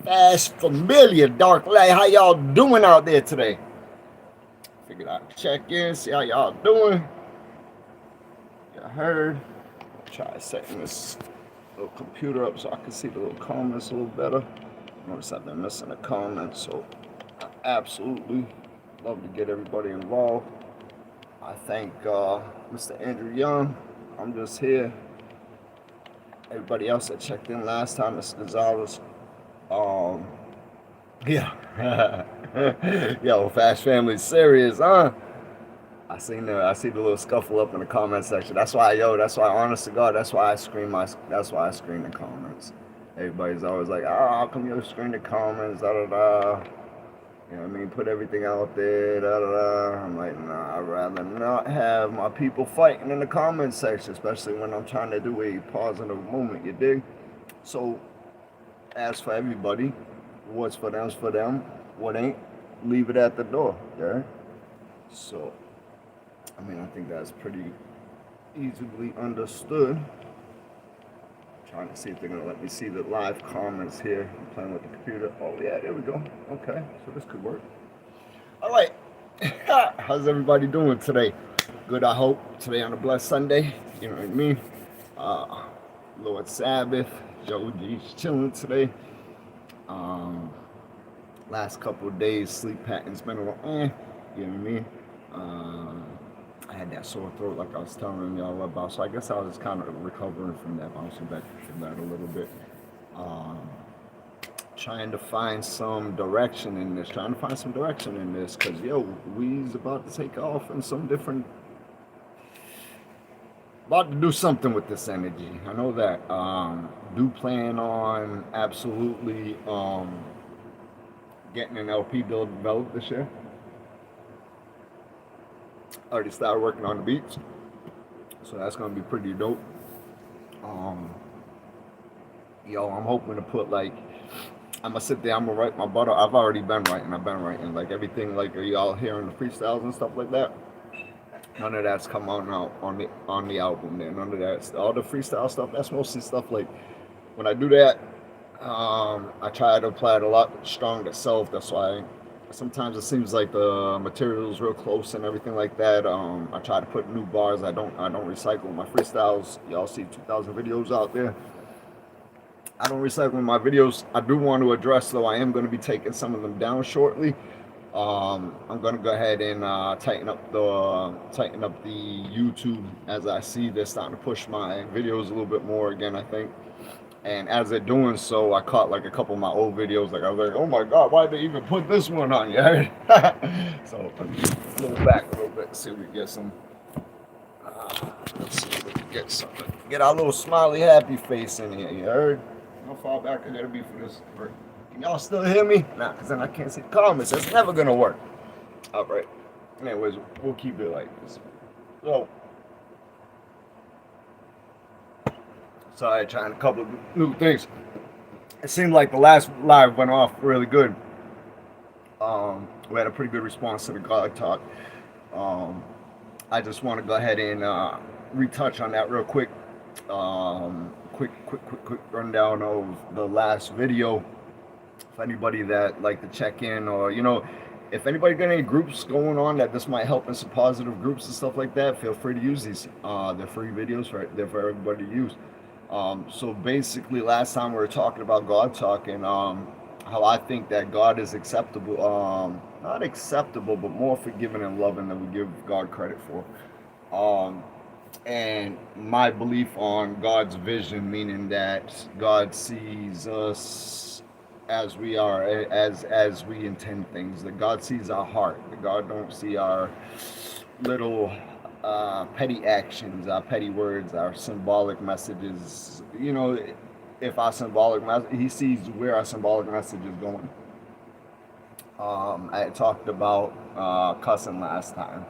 FASH familiar, Dark Light. How y'all doing out there today? Figured I'd check in, see how y'all doing. Y'all heard. Try setting this little computer up so I can see the little comments a little better. Notice I've been missing the comments, so I absolutely love to get everybody involved. I thank Mr. Andrew Young. I'm just here. Everybody else that checked in last time, Mr. Gonzalez. Um, yeah. Yo, Fast Family serious, huh? I see the little scuffle up in the comment section. That's why, honest to God, that's why I screen the comments. Everybody's always like, how come you screen the comments, da da da. You know what I mean? Put everything out there, da da da. I'm like, nah, I'd rather not have my people fighting in the comment section, especially when I'm trying to do a positive moment, you dig? So, as for everybody, what's for them's for them, what ain't, leave it at the door, yeah? So, I mean, I think that's pretty easily understood. Trying to see if they're gonna let me see the live comments here. I'm playing with the computer. Oh yeah, there we go. Okay, so this could work. All right, how's everybody doing today? Good, I hope. Today on a blessed Sunday. You know what I mean? Lord Sabbath. Joe G's chilling today. Last couple of days, sleep pattern's been a little you know what I mean? I had that sore throat like I was telling y'all about, so I guess I was kind of recovering from that, bouncing back from that a little bit. Trying to find some direction in this, because, yo, we's about to take off in some different, about to do something with this energy. I know that. Do plan on absolutely getting an LP build developed this year. Already started working on the beats, so that's gonna be pretty dope. Yo, I'm hoping to put like, I'm gonna sit there, I'm gonna write my butt off. I've been writing like everything, like y'all hearing the freestyles and stuff like that. None of that's come out on the album. There, none of that. All the freestyle stuff. That's mostly stuff like when I do that. I try to apply it a lot stronger self. That's why sometimes it seems like the material is real close and everything like that. I try to put new bars. I don't recycle my freestyles. Y'all see 2,000 videos out there. I don't recycle my videos. I do want to address, though, I am going to be taking some of them down shortly. I'm going to go ahead and tighten up the YouTube, as I see they're starting to push my videos a little bit more again, I think. And as they're doing so, I caught like a couple of my old videos. Like I was like, oh my God, why did they even put this one on? You heard? So move back a little bit, see if we can get some. Let's see if we can get something. Get our little smiley happy face in here. You heard? How far back I gotta be for this? Can y'all still hear me? Nah, cause then I can't see the comments. That's never gonna work. All right. Anyways, we'll keep it like this. So. Sorry, trying a couple of new things. It seemed like the last live went off really good. We had a pretty good response to the God Talk. I just want to go ahead and retouch on that real quick. Quick rundown of the last video. If anybody that like to check in, or if anybody got any groups going on that this might help in some positive groups and stuff like that, feel free to use these. They're free videos, they're for everybody to use. So basically, last time we were talking about God Talk and how I think that God is acceptable, not acceptable, but more forgiving and loving than we give God credit for. And my belief on God's vision, meaning that God sees us as we are, as we intend things. That God sees our heart. That God don't see our little petty actions, our petty words, our symbolic messages. If our symbolic message, He sees where our symbolic message is going. I had talked about cussing last time.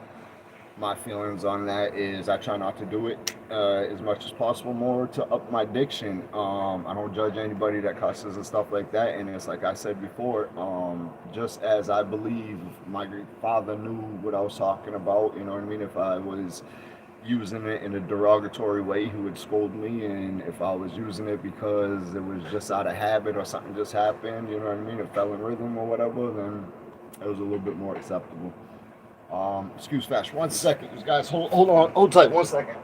My feelings on that is I try not to do it as much as possible, more to up my diction. I don't judge anybody that cusses and stuff like that. And it's like I said before, just as I believe my father knew what I was talking about, you know what I mean? If I was using it in a derogatory way, he would scold me. And if I was using it because it was just out of habit or something just happened, you know what I mean, it fell in rhythm or whatever, then it was a little bit more acceptable. Excuse Fash, 1 second. You guys, hold on, hold tight, 1 second.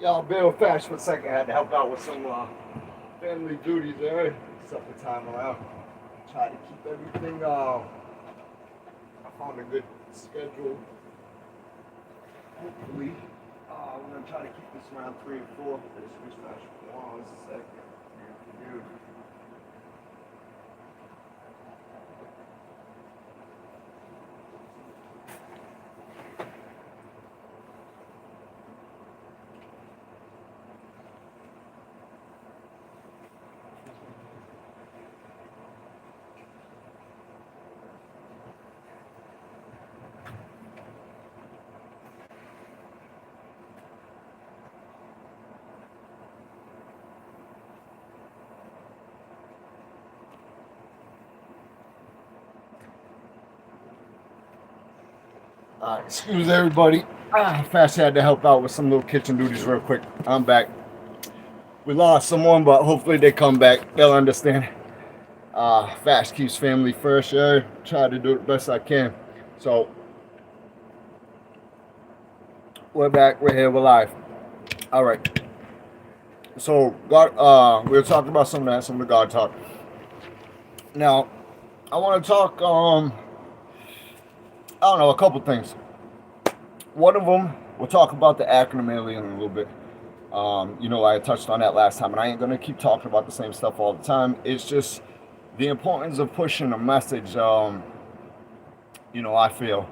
Y'all bear with Fash for a second. I had to help out with some family duties there. Supper time around. Try to keep everything. I found a good schedule. Hopefully, we're gonna try to keep this around 3 and 4. Excuse Fash for 1 second. Dude. Excuse everybody. Fash had to help out with some little kitchen duties real quick. I'm back. We lost someone, but hopefully they come back. They'll understand. Fash keeps family first. Yeah, try to do the best I can. So we're back. We're here. We're live. All right. So God, we were talking about some of the God talk. Now, I want to talk. I don't know, a couple things. One of them, we'll talk about the acronym alien in a little bit. I touched on that last time, and I ain't gonna keep talking about the same stuff all the time. It's just the importance of pushing a message. I feel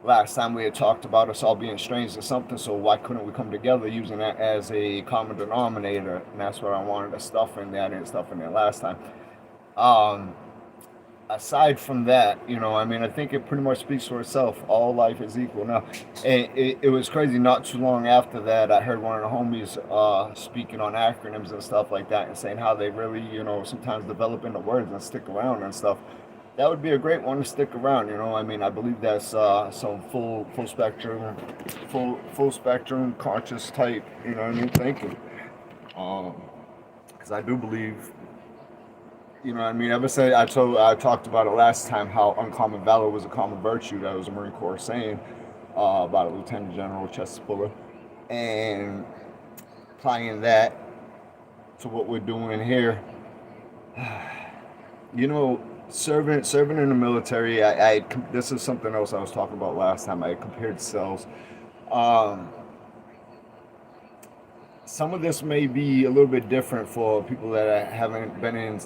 last time we had talked about us all being strange to something, so why couldn't we come together using that as a common denominator? And that's what I wanted to stuff in there. I didn't stuff in there last time. Aside from that, I think it pretty much speaks for itself. All life is equal. Now, and it was crazy. Not too long after that, I heard one of the homies speaking on acronyms and stuff like that, and saying how they really, sometimes develop into words and stick around and stuff. That would be a great one to stick around. I believe that's some full spectrum, full spectrum conscious type. Thinking. Because I do believe. Ever since I talked about it last time, how uncommon valor was a common virtue. That was a Marine Corps saying about a Lieutenant General Chester Fuller, and applying that to what we're doing here. Serving in the military. This is something else I was talking about last time. I compared cells. Um, some of this may be a little bit different for people that haven't been in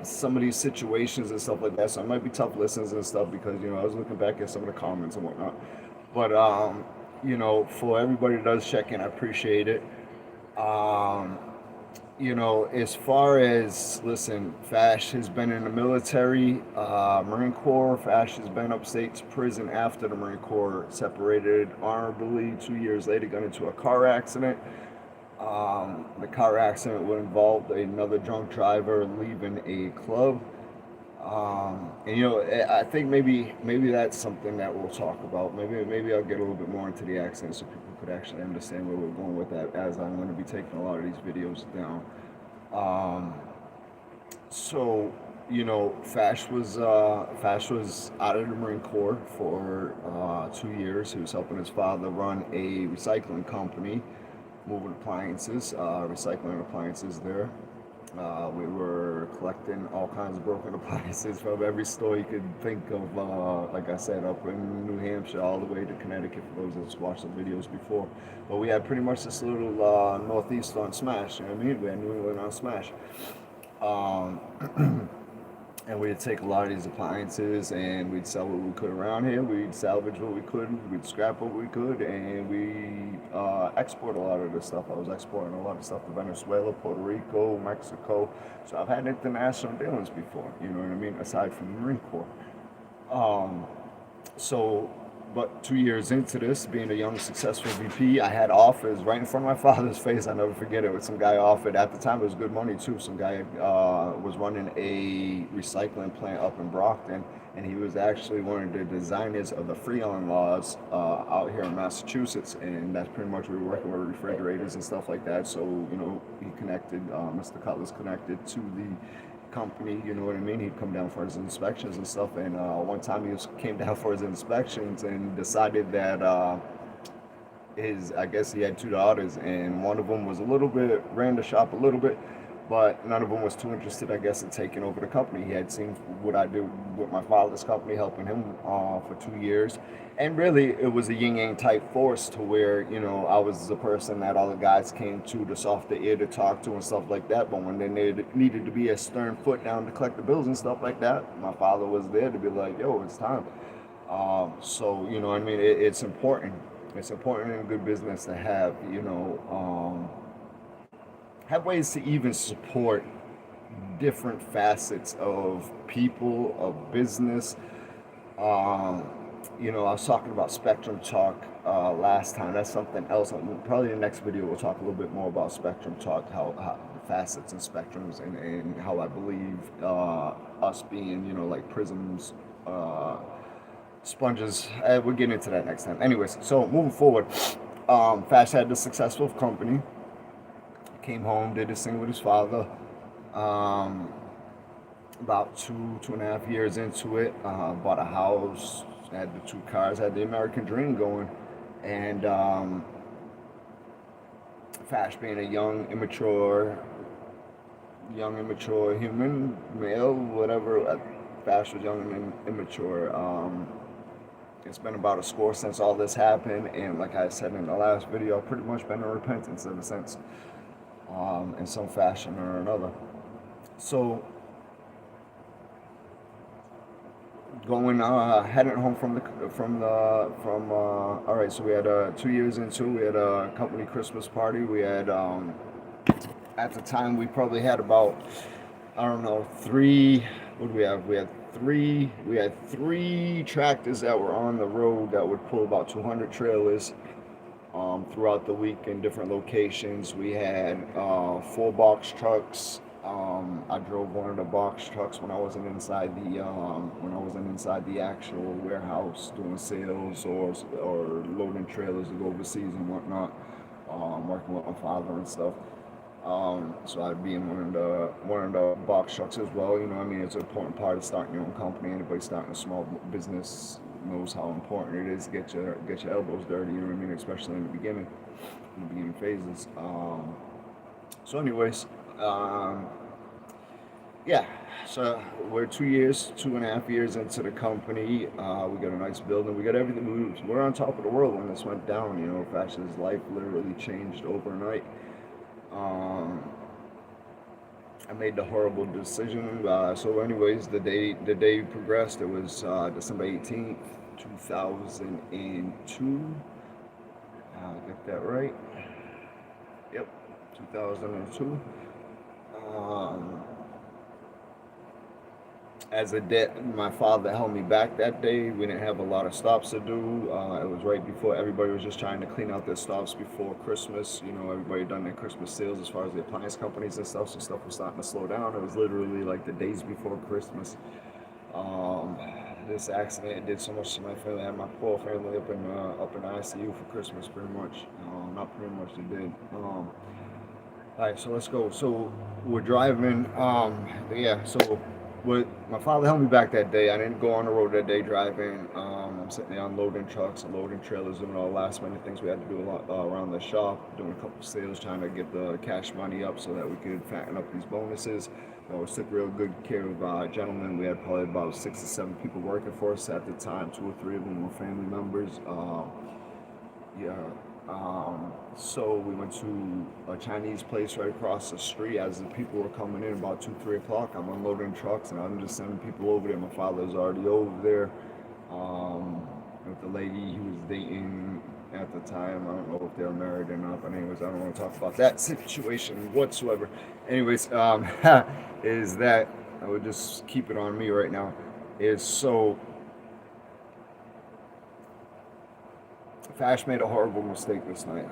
some of these situations and stuff like that. So it might be tough listens and stuff because I was looking back at some of the comments and whatnot. But for everybody that does check in, I appreciate it. Um, as far as, listen, FASH has been in the military, Marine Corps. FASH has been upstate to prison after the Marine Corps separated honorably. 2 years later, got into a car accident. The car accident would involve another drunk driver leaving a club. I think maybe that's something that we'll talk about. Maybe I'll get a little bit more into the accident so people could actually understand where we're going with that, as I'm going to be taking a lot of these videos down. So Fash was out of the Marine Corps for 2 years. He was helping his father run a recycling company, moving appliances, recycling appliances there. We were collecting all kinds of broken appliances from every store you could think of, like I said, up in New Hampshire all the way to Connecticut, for those that's watched the videos before. But we had pretty much this little Northeast on Smash, you know what I mean? We had New England on Smash. And we'd take a lot of these appliances and we'd sell what we could around here. We'd salvage what we could, we'd scrap what we could, and we export a lot of this stuff. I was exporting a lot of stuff to Venezuela, Puerto Rico, Mexico. So I've had international dealings before, you know what I mean, aside from the Marine Corps. But 2 years into this, being a young, successful VP, I had offers right in front of my father's face. I never forget it. Some guy offered, at the time it was good money too. Some guy was running a recycling plant up in Brockton, and he was actually one of the designers of the Freon laws out here in Massachusetts. And that's pretty much, we were working with refrigerators and stuff like that. So, he connected, Mr. Cutler's connected to the company, you know what I mean? He'd come down for his inspections and stuff, and one time came down for his inspections and decided that I guess he had two daughters, and one of them was ran the shop a little bit, but none of them was too interested, I guess, in taking over the company. He had seen what I did with my father's company, helping him for 2 years. And really, it was a yin-yang type force to where, I was the person that all the guys came to, the softer ear to talk to and stuff like that. But when they needed to be a stern foot down to collect the bills and stuff like that, my father was there to be like, yo, it's time. So, you know what I mean? It's important. It's important in good business to have, have ways to even support different facets of people, of business. I was talking about Spectrum Talk last time. That's something else. Probably in the next video we'll talk a little bit more about Spectrum Talk, how the facets and spectrums, and how I believe us being, like prisms, sponges. We'll get into that next time. Anyways, so moving forward, Fash had the successful company. Came home, did this thing with his father. About two and a half years into it, bought a house, had the 2 cars, had the American dream going, and Fash being a young, immature human, male, whatever. Fash was young and immature. It's been about a score since all this happened, and like I said in the last video, I've pretty much been in repentance ever since, in some fashion or another. So, heading home all right, so we had 2 years into, we had a company Christmas party. We had, at the time, we probably had about, I don't know, what do we have? We had three tractors that were on the road that would pull about 200 trailers throughout the week in different locations. We had 4 box trucks. I drove one of the box trucks when I wasn't inside the actual warehouse doing sales or loading trailers to go overseas and whatnot. Working with my father and stuff. So I'd be in one of the box trucks as well. You know what I mean? It's an important part of starting your own company. Anybody starting a small business knows how important it is to get your elbows dirty. You know what I mean? Especially in the beginning phases. So anyways, yeah. So we're 2.5 years into the company. We got a nice building. We got everything. We're on top of the world when this went down. You know, Fash's life literally changed overnight. I made the horrible decision. So, anyways, the day progressed. It was December 18th, 2002. Get that right? Yep, 2002. Um, as a debt, my father held me back that day. We didn't have a lot of stops to do. It was right before everybody was just trying to clean out their stops before Christmas. You know, everybody done their Christmas sales as far as the appliance companies and stuff. So stuff was starting to slow down. It was literally like the days before Christmas. Um, this accident did so much to my family. I had my poor family up in ICU for Christmas, pretty much. Not pretty much, they did. All right, so let's go. So we're driving. Yeah. So with my father held me back that day. I didn't go on the road that day driving. I'm sitting there unloading trucks, unloading trailers, doing all the last minute things we had to do a lot around the shop, doing a couple of sales, trying to get the cash money up so that we could fatten up these bonuses. We took real good care of gentlemen. We had probably about 6 or 7 people working for us at the time. 2 or 3 of them were family members. Yeah. So we went to a Chinese place right across the street. As the people were coming in about 2, 3 o'clock, I'm unloading trucks and I'm just sending people over there. My father's already over there with the lady he was dating at the time. I don't know if they were married or not, but anyways, I don't want to talk about that situation whatsoever. Anyways, is that I would just keep it on me right now. Is so Fash made a horrible mistake this night.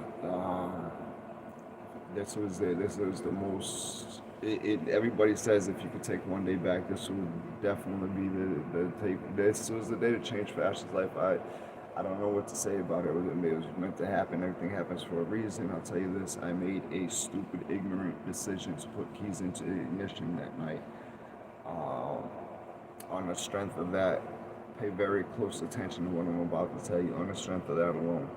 This was it. This was the most. Everybody says if you could take one day back, this would definitely be the take. This was the day to change Fash's life. I don't know what to say about it. It was meant to happen. Everything happens for a reason. I'll tell you this: I made a stupid, ignorant decision to put keys into ignition that night. On the strength of that, pay very close attention to what I'm about to tell you. On the strength of that alone,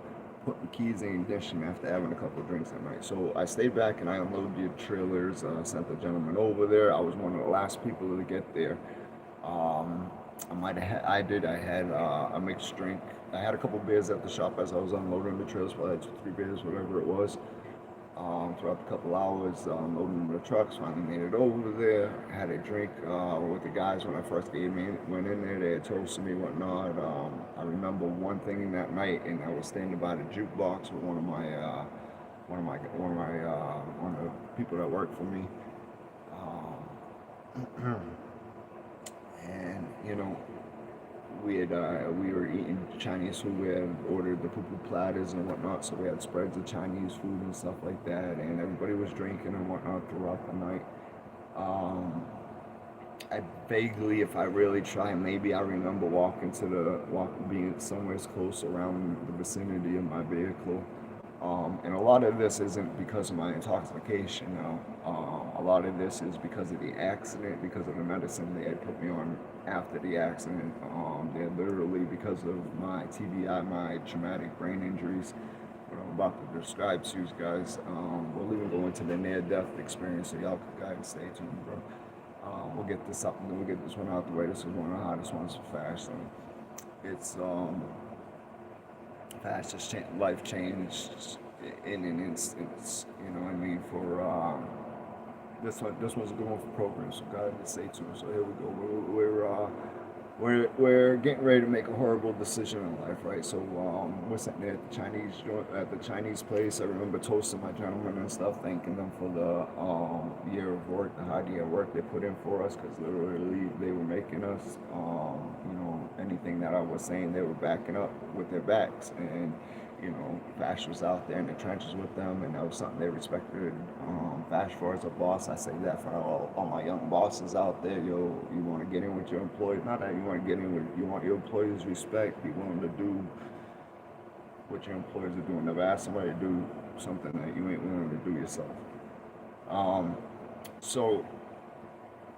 put the keys in ignition after having a couple of drinks that night. So I stayed back and I unloaded trailers. Sent the gentleman over there. I was one of the last people to get there. I might have. I did. I had a mixed drink. I had a couple beers at the shop as I was unloading the trailers. Probably 2, 3 beers, whatever it was. Throughout a couple hours, loading the trucks, finally made it over there. Had a drink with the guys when I first went in there. They had toasted me, whatnot. I remember one thing that night, and I was standing by the jukebox with one of the people that worked for me. And we were eating Chinese food. We had ordered the poo-poo platters and whatnot, so we had spreads of Chinese food and stuff like that, and everybody was drinking and whatnot throughout the night. I vaguely, if I really try, maybe I remember being somewhere close around the vicinity of my vehicle. And a lot of this isn't because of my intoxication now. A lot of this is because of the accident, because of the medicine they had put me on after the accident. They're literally because of my TBI, my traumatic brain injuries, what I'm about to describe to you guys. We'll even go into the near-death experience, so y'all can guys stay tuned, bro. We'll get this up and then we'll get this one out the way. This is one of the hottest ones for FASH. So it's FASH just life changed in an instant. You know what I mean? For this one's a good one for programs. So guys, stay tuned. So here we go. We're getting ready to make a horrible decision in life, right? So we're sitting there at the Chinese place. I remember toasting my gentlemen and stuff, thanking them for the year of work, the hard year of work they put in for us, because literally they were making us, anything that I was saying, they were backing up with their backs, and Fash was out there in the trenches with them, and that was something they respected Fash for as a boss. I say that for all my young bosses out there. You want to get in with your employees. Not that you want to get in with, you want your employees respect. Be willing to do what your employees are doing. Never ask somebody to do something that you ain't willing to do yourself. So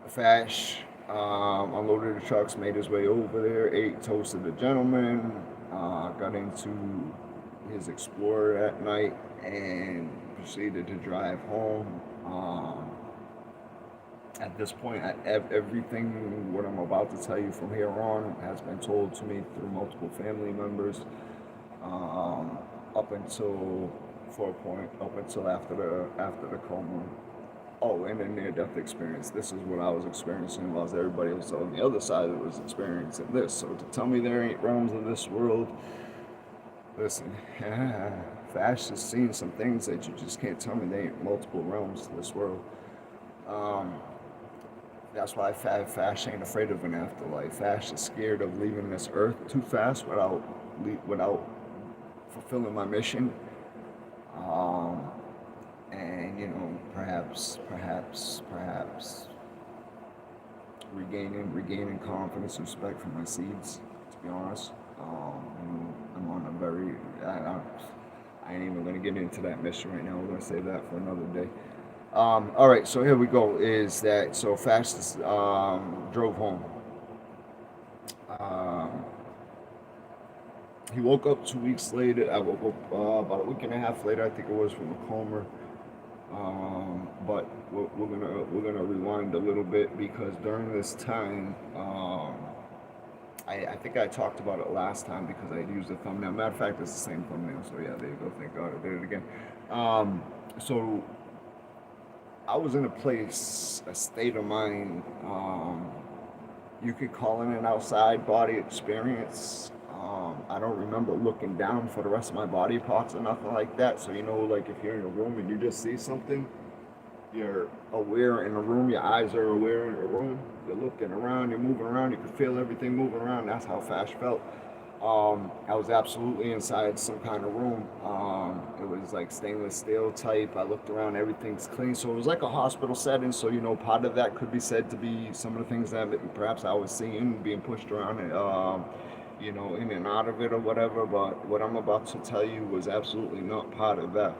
Fash unloaded the trucks, made his way over there, ate, toasted the gentleman, got into his Explorer that night, and proceeded to drive home. At this point, everything what I'm about to tell you from here on has been told to me through multiple family members, up until after the coma. Oh, and a near-death experience. This is what I was experiencing, whilst everybody else on the other side was experiencing this. So to tell me there ain't realms of this world, listen, FASH has seen some things that you just can't tell me there ain't multiple realms of this world. Um, that's why FASH ain't afraid of an afterlife. FASH is scared of leaving this earth too fast without fulfilling my mission. And perhaps regaining confidence and respect for my seeds. To be honest, I'm on a very I ain't even gonna get into that mission right now. We're gonna save that for another day. All right, so here we go. Is that so? Fastest drove home. Um, he woke up 2 weeks later. I woke up about a week and a half later. I think it was from a coma. But we're gonna rewind a little bit because during this time, I think I talked about it last time because I used a thumbnail. Matter of fact, it's the same thumbnail. So yeah, there you go. Thank God I did it again. So I was in a state of mind. You could call it an outside body experience. I don't remember looking down for the rest of my body parts or nothing like that. So like if you're in a room and you just see something, you're aware in a room. Your eyes are aware in a room. You're looking around. You're moving around. You can feel everything moving around. That's how FASH felt. I was absolutely inside some kind of room. It was like stainless steel type. I looked around, everything's clean. So it was like a hospital setting. So, part of that could be said to be some of the things that perhaps I was seeing being pushed around, in and out of it or whatever. But what I'm about to tell you was absolutely not part of that.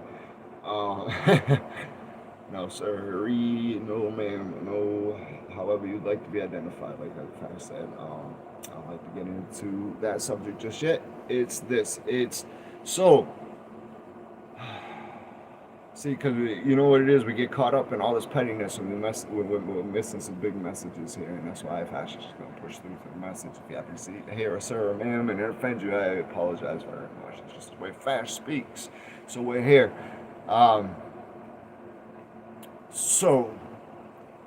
No, sir, no, ma'am, no, however you'd like to be identified, like I said. I don't like to get into that subject just yet. It's so, see, because you know what it is, we get caught up in all this pettiness and we're missing some big messages here, and that's why FASH is just going to push through for the message. If you happen to hear a sir or ma'am and it offends you, I apologize very much. It's just the way FASH speaks. So we're here. So,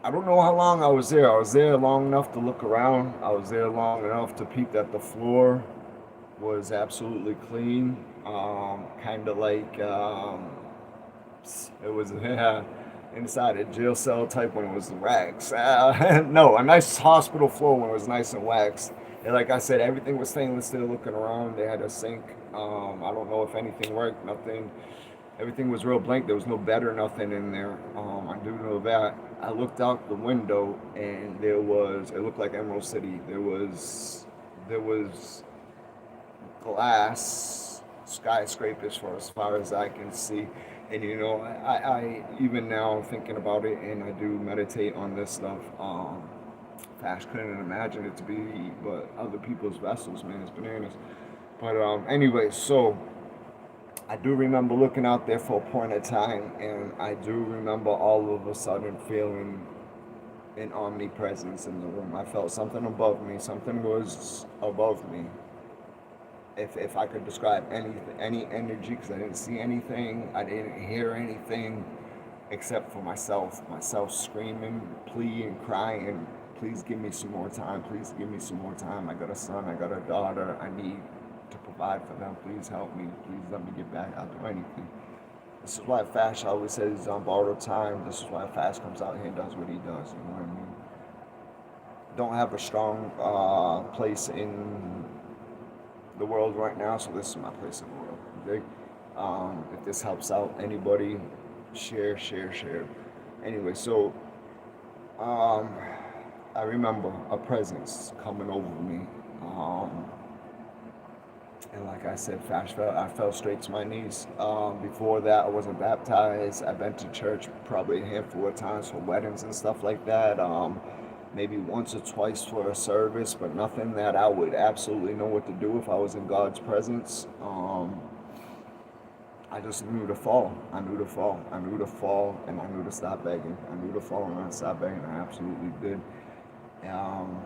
I don't know how long I was there. I was there long enough to look around. I was there long enough to peep that the floor was absolutely clean. Kind of like it was inside a jail cell type when it was waxed. No, a nice hospital floor when it was nice and waxed. And like I said, everything was stainless steel. Looking around, they had a sink. I don't know if anything worked. Nothing. Everything was real blank. There was no bed or nothing in there. I do know that. I looked out the window and it looked like Emerald City. There was glass skyscrapers for as far as I can see. And I even now thinking about it, and I do meditate on this stuff. FASH couldn't imagine it to be but other people's vessels, man. It's bananas. But anyway, so I do remember looking out there for a point of time, and I do remember all of a sudden feeling an omnipresence in the room. I felt something above me. Something was above me. If I could describe any energy, because I didn't see anything, I didn't hear anything, except for myself screaming, pleading, crying, please give me some more time, please give me some more time. I got a son, I got a daughter, I need to provide for them. Please help me. Please let me get back. I'll do anything. This is why FASH always says he's on borrowed time. This is why FASH comes out here and does what he does. You know what I mean? Don't have a strong place in the world right now, so this is my place in the world. Okay? If this helps out anybody, share. Anyway, so I remember a presence coming over me. And like I said, I fell straight to my knees. Before that, I wasn't baptized. I've been to church probably a handful of times for weddings and stuff like that. Maybe once or twice for a service, but nothing that I would absolutely know what to do if I was in God's presence. I just knew to fall. I knew to fall, and I knew to stop begging. I knew to fall and I stop begging. I absolutely did. And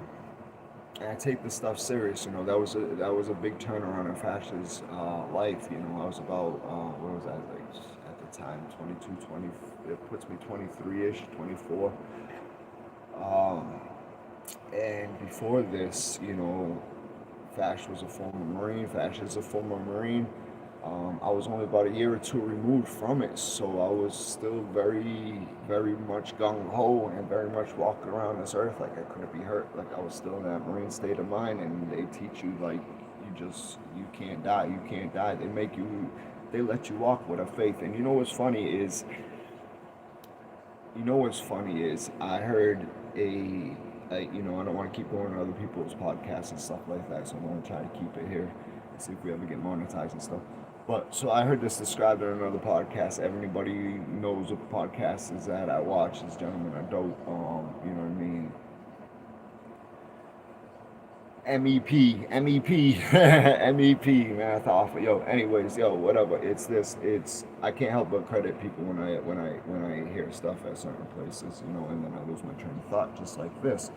I take this stuff serious. That was a big turnaround in FASH's life. I was about what was that, like at the time, 22, 20, it puts me 23-ish, 24. Um, and before this, FASH was a former Marine. FASH is a former Marine. I was only about a year or two removed from it, so I was still very, very much gung ho and very much walking around this earth like I couldn't be hurt. Like I was still in that Marine state of mind, and they teach you like you can't die, you can't die. They let you walk with a faith. And what's funny is I heard I don't want to keep going on other people's podcasts and stuff like that, so I'm going to try to keep it here and see if we ever get monetized and stuff. But so I heard this described in another podcast. Everybody knows what podcast is that I watch. This gentleman are dope. You know what I mean? MEP, MEP, math off. Yo, anyways, whatever. I can't help but credit people when I hear stuff at certain places, and then I lose my train of thought, just like this.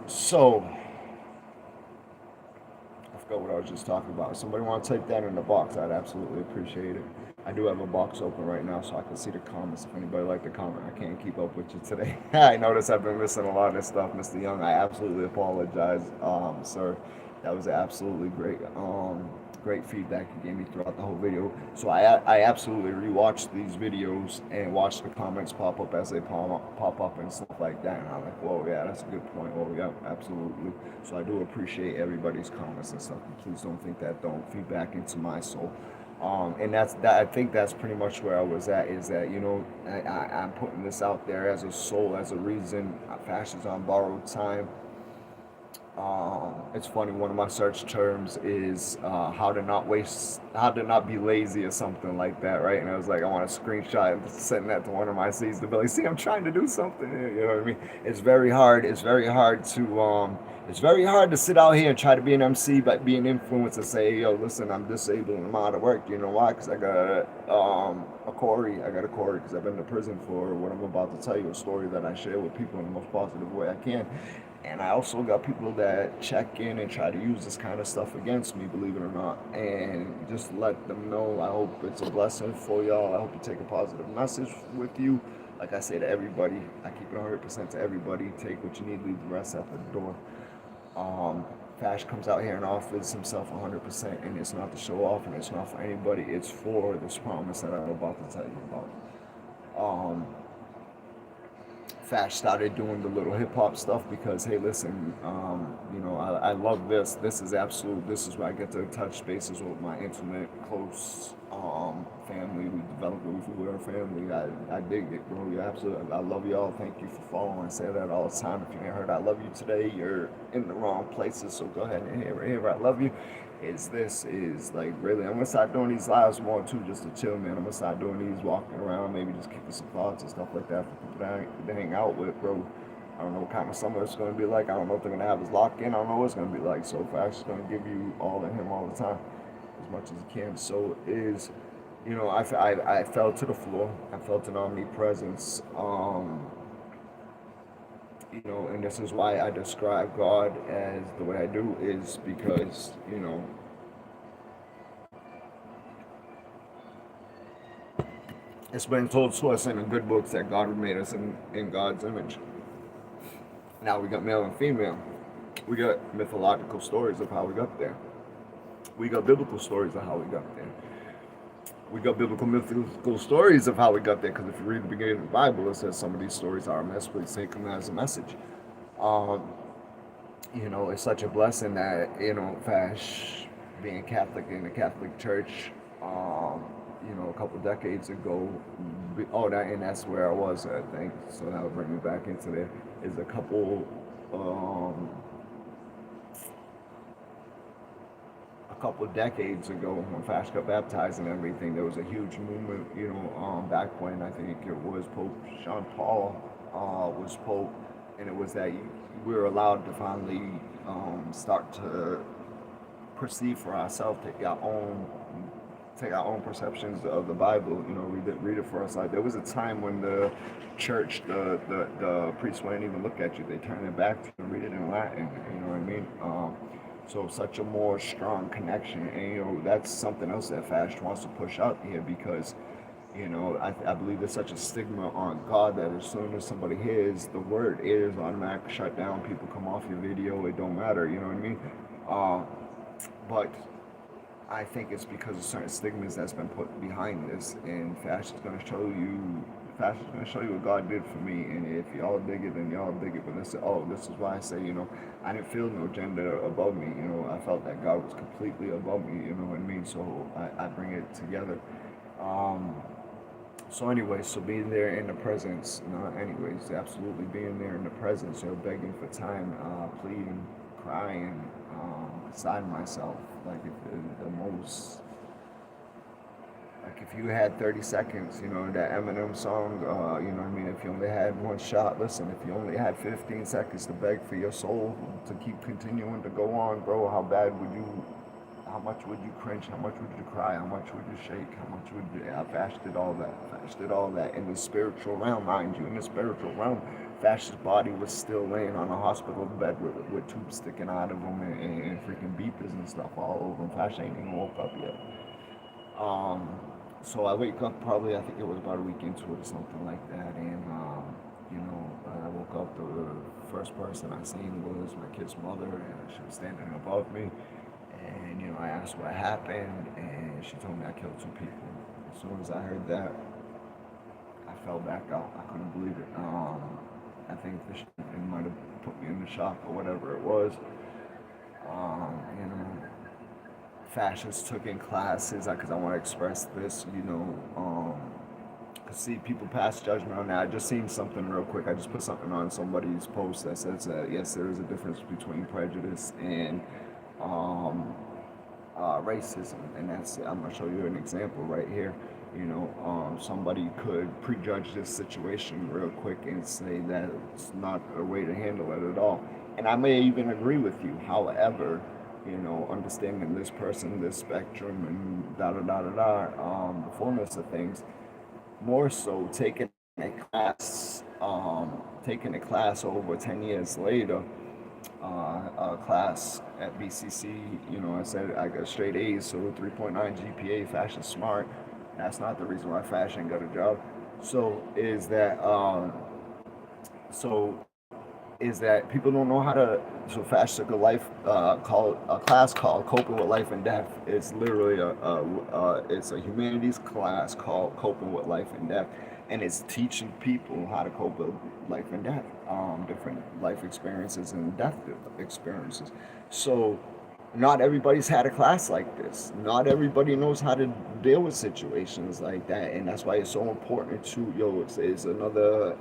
So I forgot what I was just talking about. If somebody want to type that in the box, I'd absolutely appreciate it. I do have a box open right now so I can see the comments. If anybody like to comment, I can't keep up with you today. I notice I've been missing a lot of this stuff, Mr. Young. I absolutely apologize, sir. That was absolutely great feedback you gave me throughout the whole video. So I absolutely rewatched these videos and watched the comments pop up as they pop up and stuff like that. And I'm like, whoa, yeah, that's a good point. Oh, yeah, absolutely. So I do appreciate everybody's comments and stuff. And please don't think that don't feed back into my soul. And I think that's pretty much where I was at. Is that I'm putting this out there as a soul, as a reason. FASH is on borrowed time. It's funny. One of my search terms is how to not be lazy or something like that, right? And I was like, I want to screenshot and send that to one of my C's to be like, see, I'm trying to do something. You know what I mean? It's very hard. It's very hard to sit out here and try to be an MC, but be an influencer. Say, yo, listen, I'm disabled and I'm out of work. You know why? Because I got a Corey. I got a Corey because I've been to prison for what I'm about to tell you, a story that I share with people in the most positive way I can. And I also got people that check in and try to use this kind of stuff against me, believe it or not. And just let them know, I hope it's a blessing for y'all. I hope you take a positive message with you. Like I say to everybody, I keep it 100% to everybody. Take what you need, leave the rest at the door. FASH comes out here and offers himself 100%, and it's not to show off, and it's not for anybody. It's for this promise that I'm about to tell you about. FASH started doing the little hip hop stuff because, hey, listen, I love this. This is absolute. This is where I get to touch spaces with my intimate, close family. We develop with our family. I dig it, bro. Yeah, absolutely. I love y'all. Thank you for following. I say that all the time. If you ain't heard I love you today, you're in the wrong places. So go ahead and hear I love you. This is like really, I'm gonna start doing these lives more too, just to chill, man. I'm gonna start doing these, walking around, maybe just kicking some thoughts and stuff like that for people to hang out with, bro. I don't know what kind of summer it's gonna be like. I don't know if they're gonna have us locked in. I don't know what it's gonna be like. So FASH is gonna give you all of him all the time, as much as he can. So is, I fell to the floor. I felt an omnipresence. And this is why I describe God as the way I do, is because, it's been told to us in the good books that God made us in God's image. Now we got male and female. We got mythological stories of how we got there. We got biblical stories of how we got there. We got biblical mythical stories of how we got there, because if you read the beginning of the Bible, it says some of these stories are a message. Please take them as a message. It's such a blessing that, FASH, being Catholic in the Catholic Church, a couple decades ago, that's where I was, I think, so that would bring me back into there, is a couple decades ago when FASH got baptized and everything. There was a huge movement, back when I think it was Pope Sean Paul was Pope, and it was that we were allowed to finally start to perceive for ourselves, take our own perceptions of the Bible, read it for us. Like, there was a time when the church, the priests wouldn't even look at you. They turned it back to you and read it in Latin, you know what I mean? So such a more strong connection, and that's something else that FASH wants to push out here, because You know, I believe there's such a stigma on God that as soon as somebody hears the word is, automatically shut down. People come off your video. It don't matter. You know what I mean? Uh, but I think it's because of certain stigmas that's been put behind this, and FASH is going to show you. FASH is going to show you what God did for me, and if y'all dig it, then y'all dig it. But this is why I say, you know, I didn't feel no gender above me. You know, I felt that God was completely above me. You know what I mean? So I bring it together. Um, so anyway, so being there in the presence, anyways, absolutely being there in the presence, you know, begging for time, pleading, crying, beside myself, like if the most, like if you had 30 seconds, you know, that Eminem song, you know what I mean, if you only had one shot, listen, if you only had 15 seconds to beg for your soul to keep continuing to go on, bro, how much would you cringe? How much would you cry? How much would you shake? How much would you? I fasted all that. Fasted all that in the spiritual realm, mind you. In the spiritual realm, Fash's body was still laying on a hospital bed with tubes sticking out of him and freaking beepers and stuff all over him. Fash ain't even woke up yet. Um, so I wake up probably, I think it was about a week into it or something like that, and you know, I woke up. The first person I seen was my kid's mother, and she was standing above me. And you know, I asked what happened, and she told me I killed two people. As soon as I heard that, I fell back out. I couldn't believe it. I think it might have put me in the shock or whatever it was. You know, fascists took in classes because I want to express this. You know, see people pass judgment on that. I just seen something real quick. I just put something on somebody's post that says that yes, there is a difference between prejudice and um, racism, and that's I'm gonna show you an example right here. You know, somebody could prejudge this situation real quick and say that it's not a way to handle it at all, and I may even agree with you. However, you know, understanding this person, this spectrum, and da da da da da, the fullness of things, more so taking a class over 10 years later, a class at BCC, you know, I said I got straight A's, so 3.9 GPA, fashion smart. That's not the reason why fashion got a job. So so is that people don't know how to. So FASH took a called a class called Coping with Life and Death. It's literally it's a humanities class called Coping with Life and Death, and it's teaching people how to cope with life and death, different life experiences and death experiences. So not everybody's had a class like this. Not everybody knows how to deal with situations like that, and that's why it's so important to It's another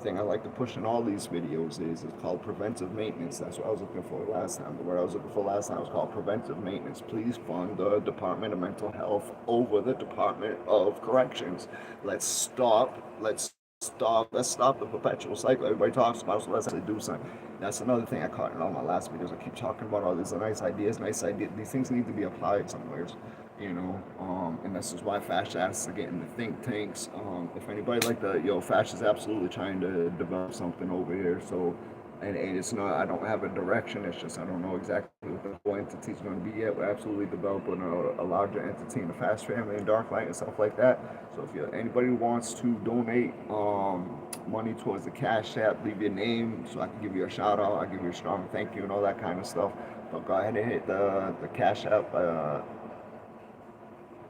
thing I like to push in all these videos. It's called preventive maintenance. That's what I was looking for last time. The word I was looking for last time was called preventive maintenance. Please fund the Department of Mental Health over the Department of Corrections. Let's stop the perpetual cycle. Everybody talks about, so let's actually do something. That's another thing I caught in all my last videos. I keep talking about all these nice ideas. These things need to be applied somewhere, you know. And this is why FASH has to get in the think tanks. If anybody like FASH is absolutely trying to develop something over here. So, and it's not, I don't have a direction. It's just I don't know exactly what the whole entity is going to be yet. We're absolutely developing a larger entity in the FASH family and Dark Light and stuff like that. So if anybody wants to donate money towards the Cash App, leave your name so I can give you a shout out. I'll give you a strong thank you and all that kind of stuff. But go ahead and hit the Cash App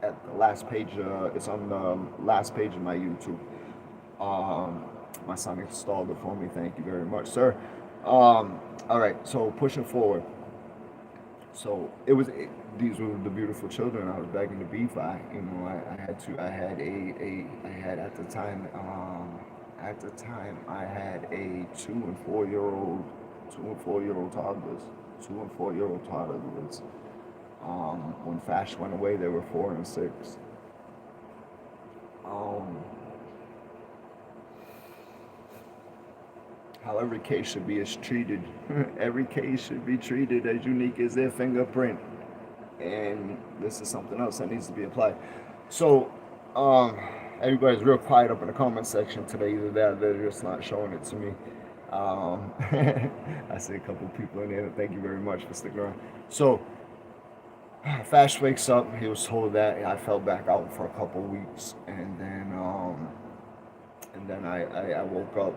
at the last page. It's on the last page of my YouTube. My son installed it for me. Thank you very much, sir. All right, so pushing forward. So these were the beautiful children I was begging to be by. You know, I had at the time, I had a 2 and 4 year old toddlers, 2 and 4 year old toddlers. When FASH went away, they were 4 and 6. How every case should be treated. Every case should be treated as unique as their fingerprint. And this is something else that needs to be applied. So, everybody's real quiet up in the comment section today. Either that or they're just not showing it to me. I see a couple people in there. Thank you very much for sticking around. So, Fash wakes up. He was told that I fell back out for a couple weeks, and then I woke up.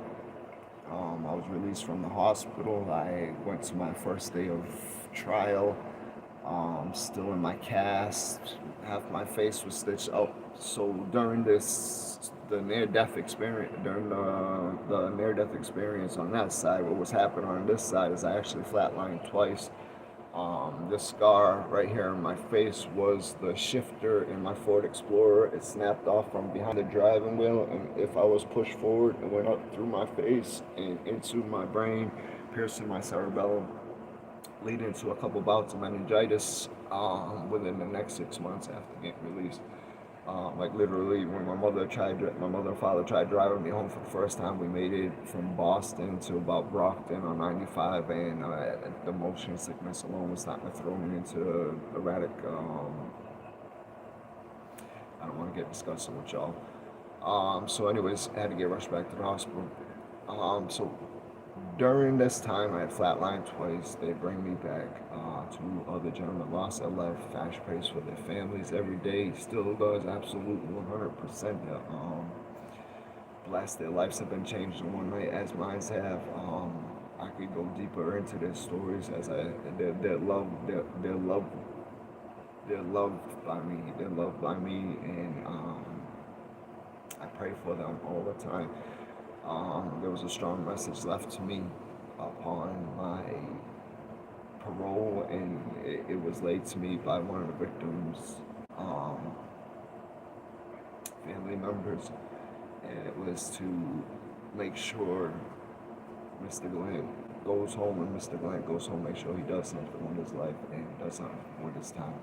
I was released from the hospital. I went to my first day of trial. Still in my cast. Half my face was stitched up. So during the near-death experience, during the near-death experience on that side, what was happening on this side is I actually flatlined twice. This scar right here on my face was the shifter in my Ford Explorer. It snapped off from behind the driving wheel, and if I was pushed forward, it went up through my face and into my brain, piercing my cerebellum, leading to a couple bouts of meningitis within the next 6 months after getting released. Like literally, when my mother and father tried driving me home for the first time, we made it from Boston to about Brockton on 95, and the motion sickness alone was starting to throw me into erratic. I don't want to get disgusted with y'all. So, anyways, I had to get rushed back to the hospital. So during this time, I had flatlined twice. They bring me back. Two other gentlemen lost their life. FASH prays for their families every day. Still does, absolutely 100%. Blessed. Their lives have been changed in one night, as mine have. I could go deeper into their stories as they're loved. They're loved by me. They're loved by me, and I pray for them all the time. There was a strong message left to me upon my parole, and it was laid to me by one of the victims' family members, and it was to make sure Mr. Glenn goes home, and Mr. Glenn goes home, make sure he does something with his life and does something with his time.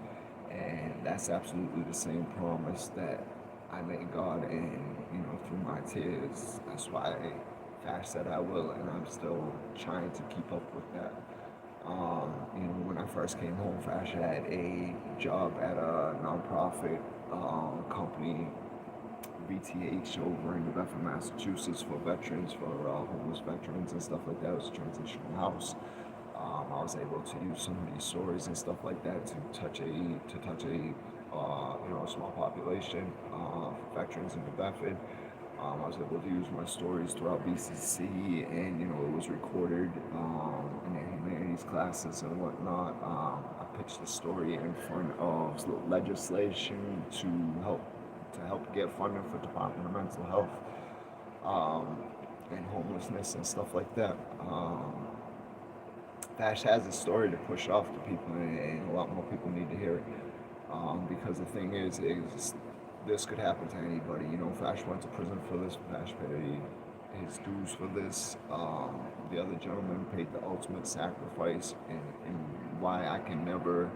And that's absolutely the same promise that I made God, and through my tears, that's why FASH said I will, and I'm still trying to keep up with that. When I first came home, FASH had a job at a nonprofit company, VTH, over in New Bedford, Massachusetts, for veterans, for homeless veterans and stuff like that. It was a transitional house. I was able to use some of these stories and stuff like that to touch a small population, veterans in New Bedford. I was able to use my stories throughout BCC, and it was recorded in the humanities classes and whatnot. I pitched the story in front of legislation to help get funding for Department of Mental Health and homelessness and stuff like that. FASH has a story to push off to people, and a lot more people need to hear it. Because the thing is this could happen to anybody. FASH went to prison for this. FASH paid his dues for this. The other gentleman paid the ultimate sacrifice, and why I can never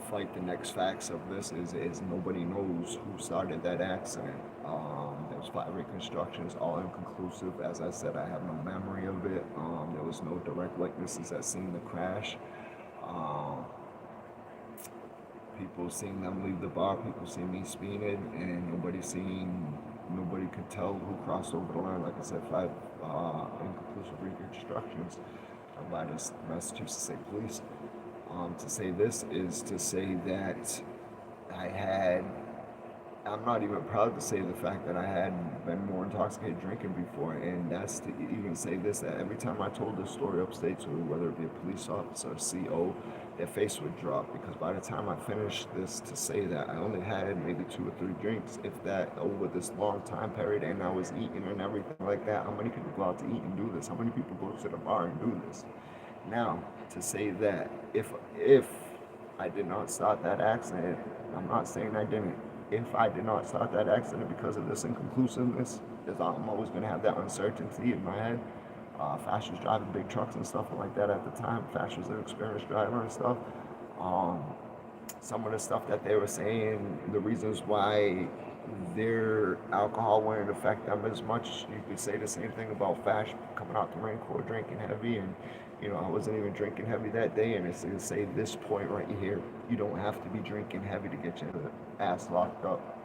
fight the next facts of this is nobody knows who started that accident. There was 5 reconstructions, all inconclusive. As I said, I have no memory of it. There was no direct witnesses that seen the crash. People seeing them leave the bar, people see me speeding, and nobody could tell who crossed over the line. Like I said, 5 inconclusive reconstructions by the Massachusetts State Police. To say this is to say that I'm not even proud to say the fact that I had been more intoxicated drinking before, and that's to even say this, that every time I told this story upstate to whether it be a police officer or CO, their face would drop, because by the time I finished this, to say that I only had maybe 2 or 3 drinks, if that, over this long time period, and I was eating and everything like that. How many people go out to eat and do this? How many people go to the bar and do this? Now, to say that if I did not start that accident, I'm not saying I didn't. If I did not start that accident because of this inconclusiveness, I'm always going to have that uncertainty in my head. FASH was driving big trucks and stuff like that at the time. FASH was an experienced driver and stuff. Some of the stuff that they were saying, the reasons why their alcohol wouldn't affect them as much, you could say the same thing about FASH coming out the Marine Corps drinking heavy, and I wasn't even drinking heavy that day, and it's to say this point right here, you don't have to be drinking heavy to get your ass locked up,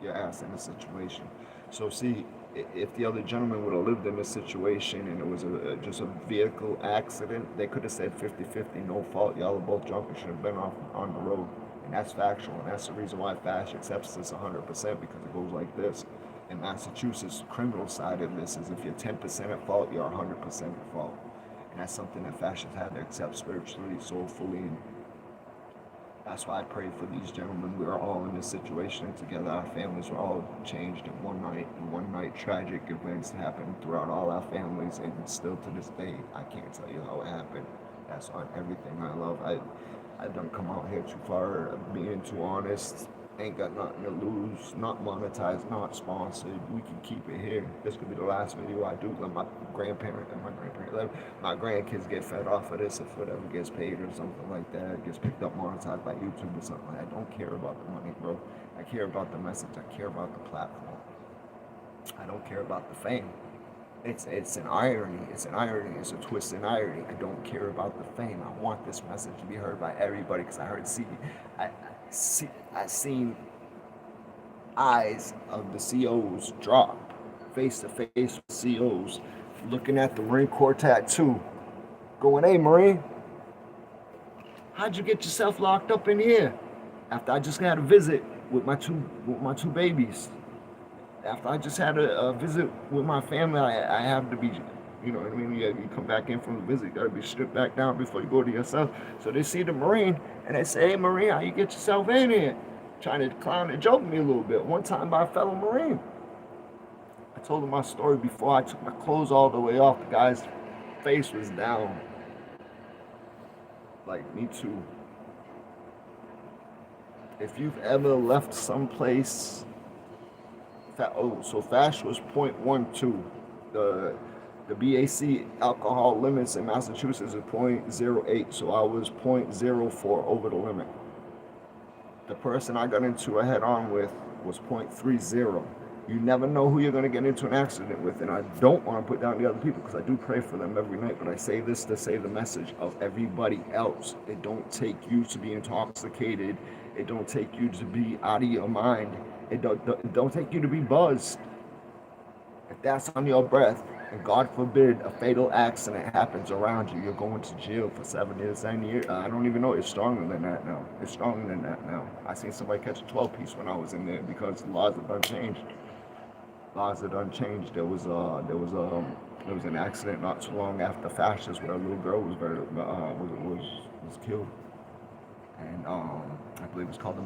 your ass in a situation. So see, if the other gentleman would have lived in this situation and it was just a vehicle accident, they could have said 50-50, no fault. Y'all are both drunk and should have been off on the road. And that's factual. And that's the reason why FASH accepts this 100% because it goes like this. In Massachusetts, criminal side of this is if you're 10% at fault, you're 100% at fault. And that's something that FASH has had to accept spiritually, soulfully, and that's why I pray for these gentlemen. We are all in this situation together. Our families were all changed in one night. In one night, tragic events happened throughout all our families, and still to this day, I can't tell you how it happened. That's on everything I love. I don't come out here too far, being too honest. Ain't got nothing to lose, not monetized, not sponsored. We can keep it here. This could be the last video I do. Let my grandkids get fed off of this if whatever gets paid or something like that. Gets picked up, monetized by YouTube or something like that. I don't care about the money, bro. I care about the message. I care about the platform. I don't care about the fame. It's an irony. It's an irony. It's a twist in irony. I don't care about the fame. I want this message to be heard by everybody because I seen eyes of the COs drop face to face with COs looking at the Marine Corps tattoo going, hey Marine, how'd you get yourself locked up in here? After I just had a visit with my two babies. After I just had a visit with my family, I have to be, you know what I mean? You come back in from the visit, you gotta be stripped back down before you go to yourself. So they see the Marine and they say, hey Marine, how you get yourself in here? Trying to clown and joke me a little bit. One time by a fellow Marine. I told him my story before I took my clothes all the way off. The guy's face was down. Like, me too. If you've ever left someplace, so FASH was 0.12. The BAC alcohol limits in Massachusetts is 0.08, so I was 0.04 over the limit. The person I got into a head-on with was 0.30. You never know who you're going to get into an accident with, and I don't want to put down the other people because I do pray for them every night, but I say this to say the message of everybody else. It don't take you to be intoxicated. It don't take you to be out of your mind. It don't take you to be buzzed. If that's on your breath, and God forbid a fatal accident happens around you, you're going to jail for 7 years, 10 years. I don't even know. It's stronger than that now. It's stronger than that now. I seen somebody catch a 12-piece when I was in there because the laws have done changed. Laws have done changed. There was an accident not too long after FASH where a little girl was killed. And I believe it's called the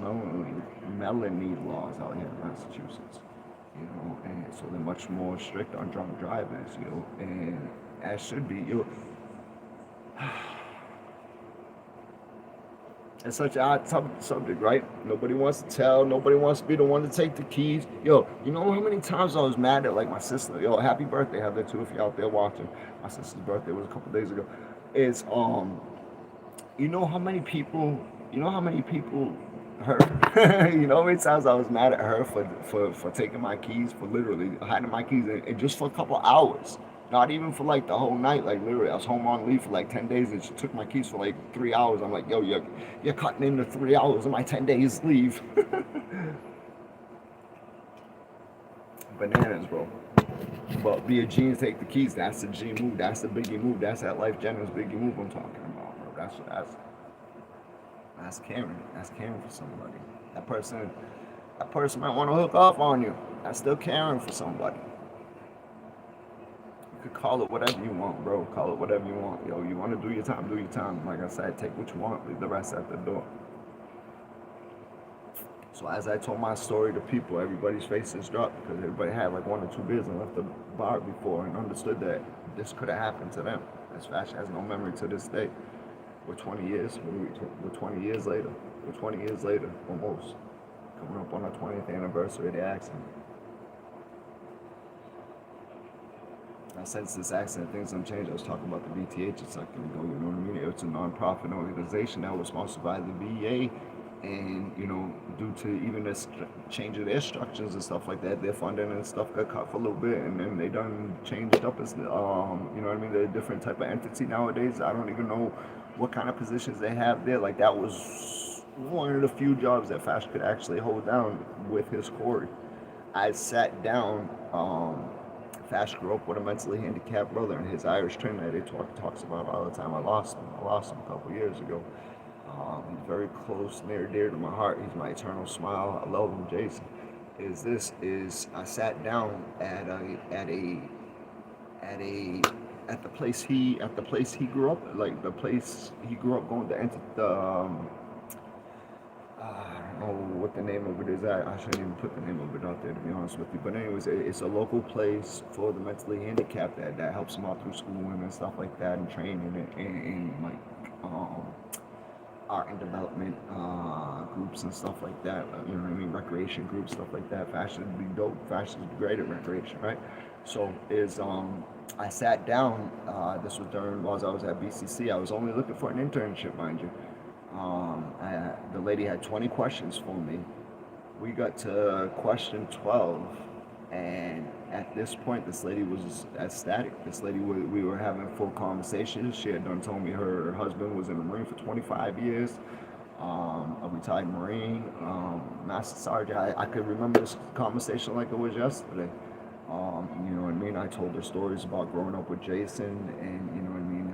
Melanie laws out here in Massachusetts. You know, and so they're much more strict on drunk drivers, you know, and as should be, you know. It's such an odd subject, right? Nobody wants to tell, nobody wants to be the one to take the keys. Yo, you know how many times I was mad at, like, my sister? Yo, happy birthday, have that too if you're out there watching. My sister's birthday was a couple days ago. It's, you know how many people her you know how many times I was mad at her for taking my keys, for literally hiding my keys and just for a couple hours, not even for like the whole night. Like literally I was home on leave for like 10 days and she took my keys for like 3 hours. I'm like, yo, you're cutting into 3 hours of my 10 days leave. Bananas, bro. But be a G and take the keys. That's the G move. That's the Biggie move. That's that life generous Biggie move I'm talking about, bro. That's caring. That's caring for somebody. That person might want to hook off on you. That's still caring for somebody. You could call it whatever you want, bro. Call it whatever you want. Yo, you want to do your time, do your time. Like I said, take what you want, leave the rest at the door. So as I told my story to people, everybody's faces dropped because everybody had like 1 or 2 beers and left the bar before and understood that this could have happened to them. As FASH has no memory to this day. We're 20 years. We're 20 years later. We're 20 years later, almost. Coming up on our 20th anniversary of the accident. Now, since this accident, things have changed. I was talking about the BTH a second ago, you know what I mean? It's a non-profit organization that was sponsored by the VA. And, you know, due to even this change of their structures and stuff like that, their funding and stuff got cut for a little bit, and then they done changed up as, you know what I mean, they're a different type of entity nowadays. I don't even know what kind of positions they have there. Like, that was one of the few jobs that FASH could actually hold down with his Corey. I sat down FASH grew up with a mentally handicapped brother, and his Irish trainer that he talks about all the time. I lost him. I lost him a couple years ago. He's very close, near dear to my heart. He's my eternal smile. I love him, Jason. I sat down at the place he grew up, like the place he grew up going to enter the I don't know what the name of it is. I shouldn't even put the name of it out there, to be honest with you. But anyways, it's a local place for the mentally handicapped that helps them out through schooling and stuff like that, and training and like art and development groups and stuff like that. You know what I mean? Recreation groups, stuff like that. Fashion would be dope. Fashion is great at recreation, right? So I sat down. This was while I was at BCC. I was only looking for an internship, mind you. The lady had 20 questions for me. We got to question 12, and at this point, this lady was ecstatic. This lady, we were having full conversations. She had told me her husband was in the Marine for 25 years, a retired Marine, Master Sergeant. I could remember this conversation like it was yesterday. You know what I mean? I told her stories about growing up with Jason, and you know what I mean,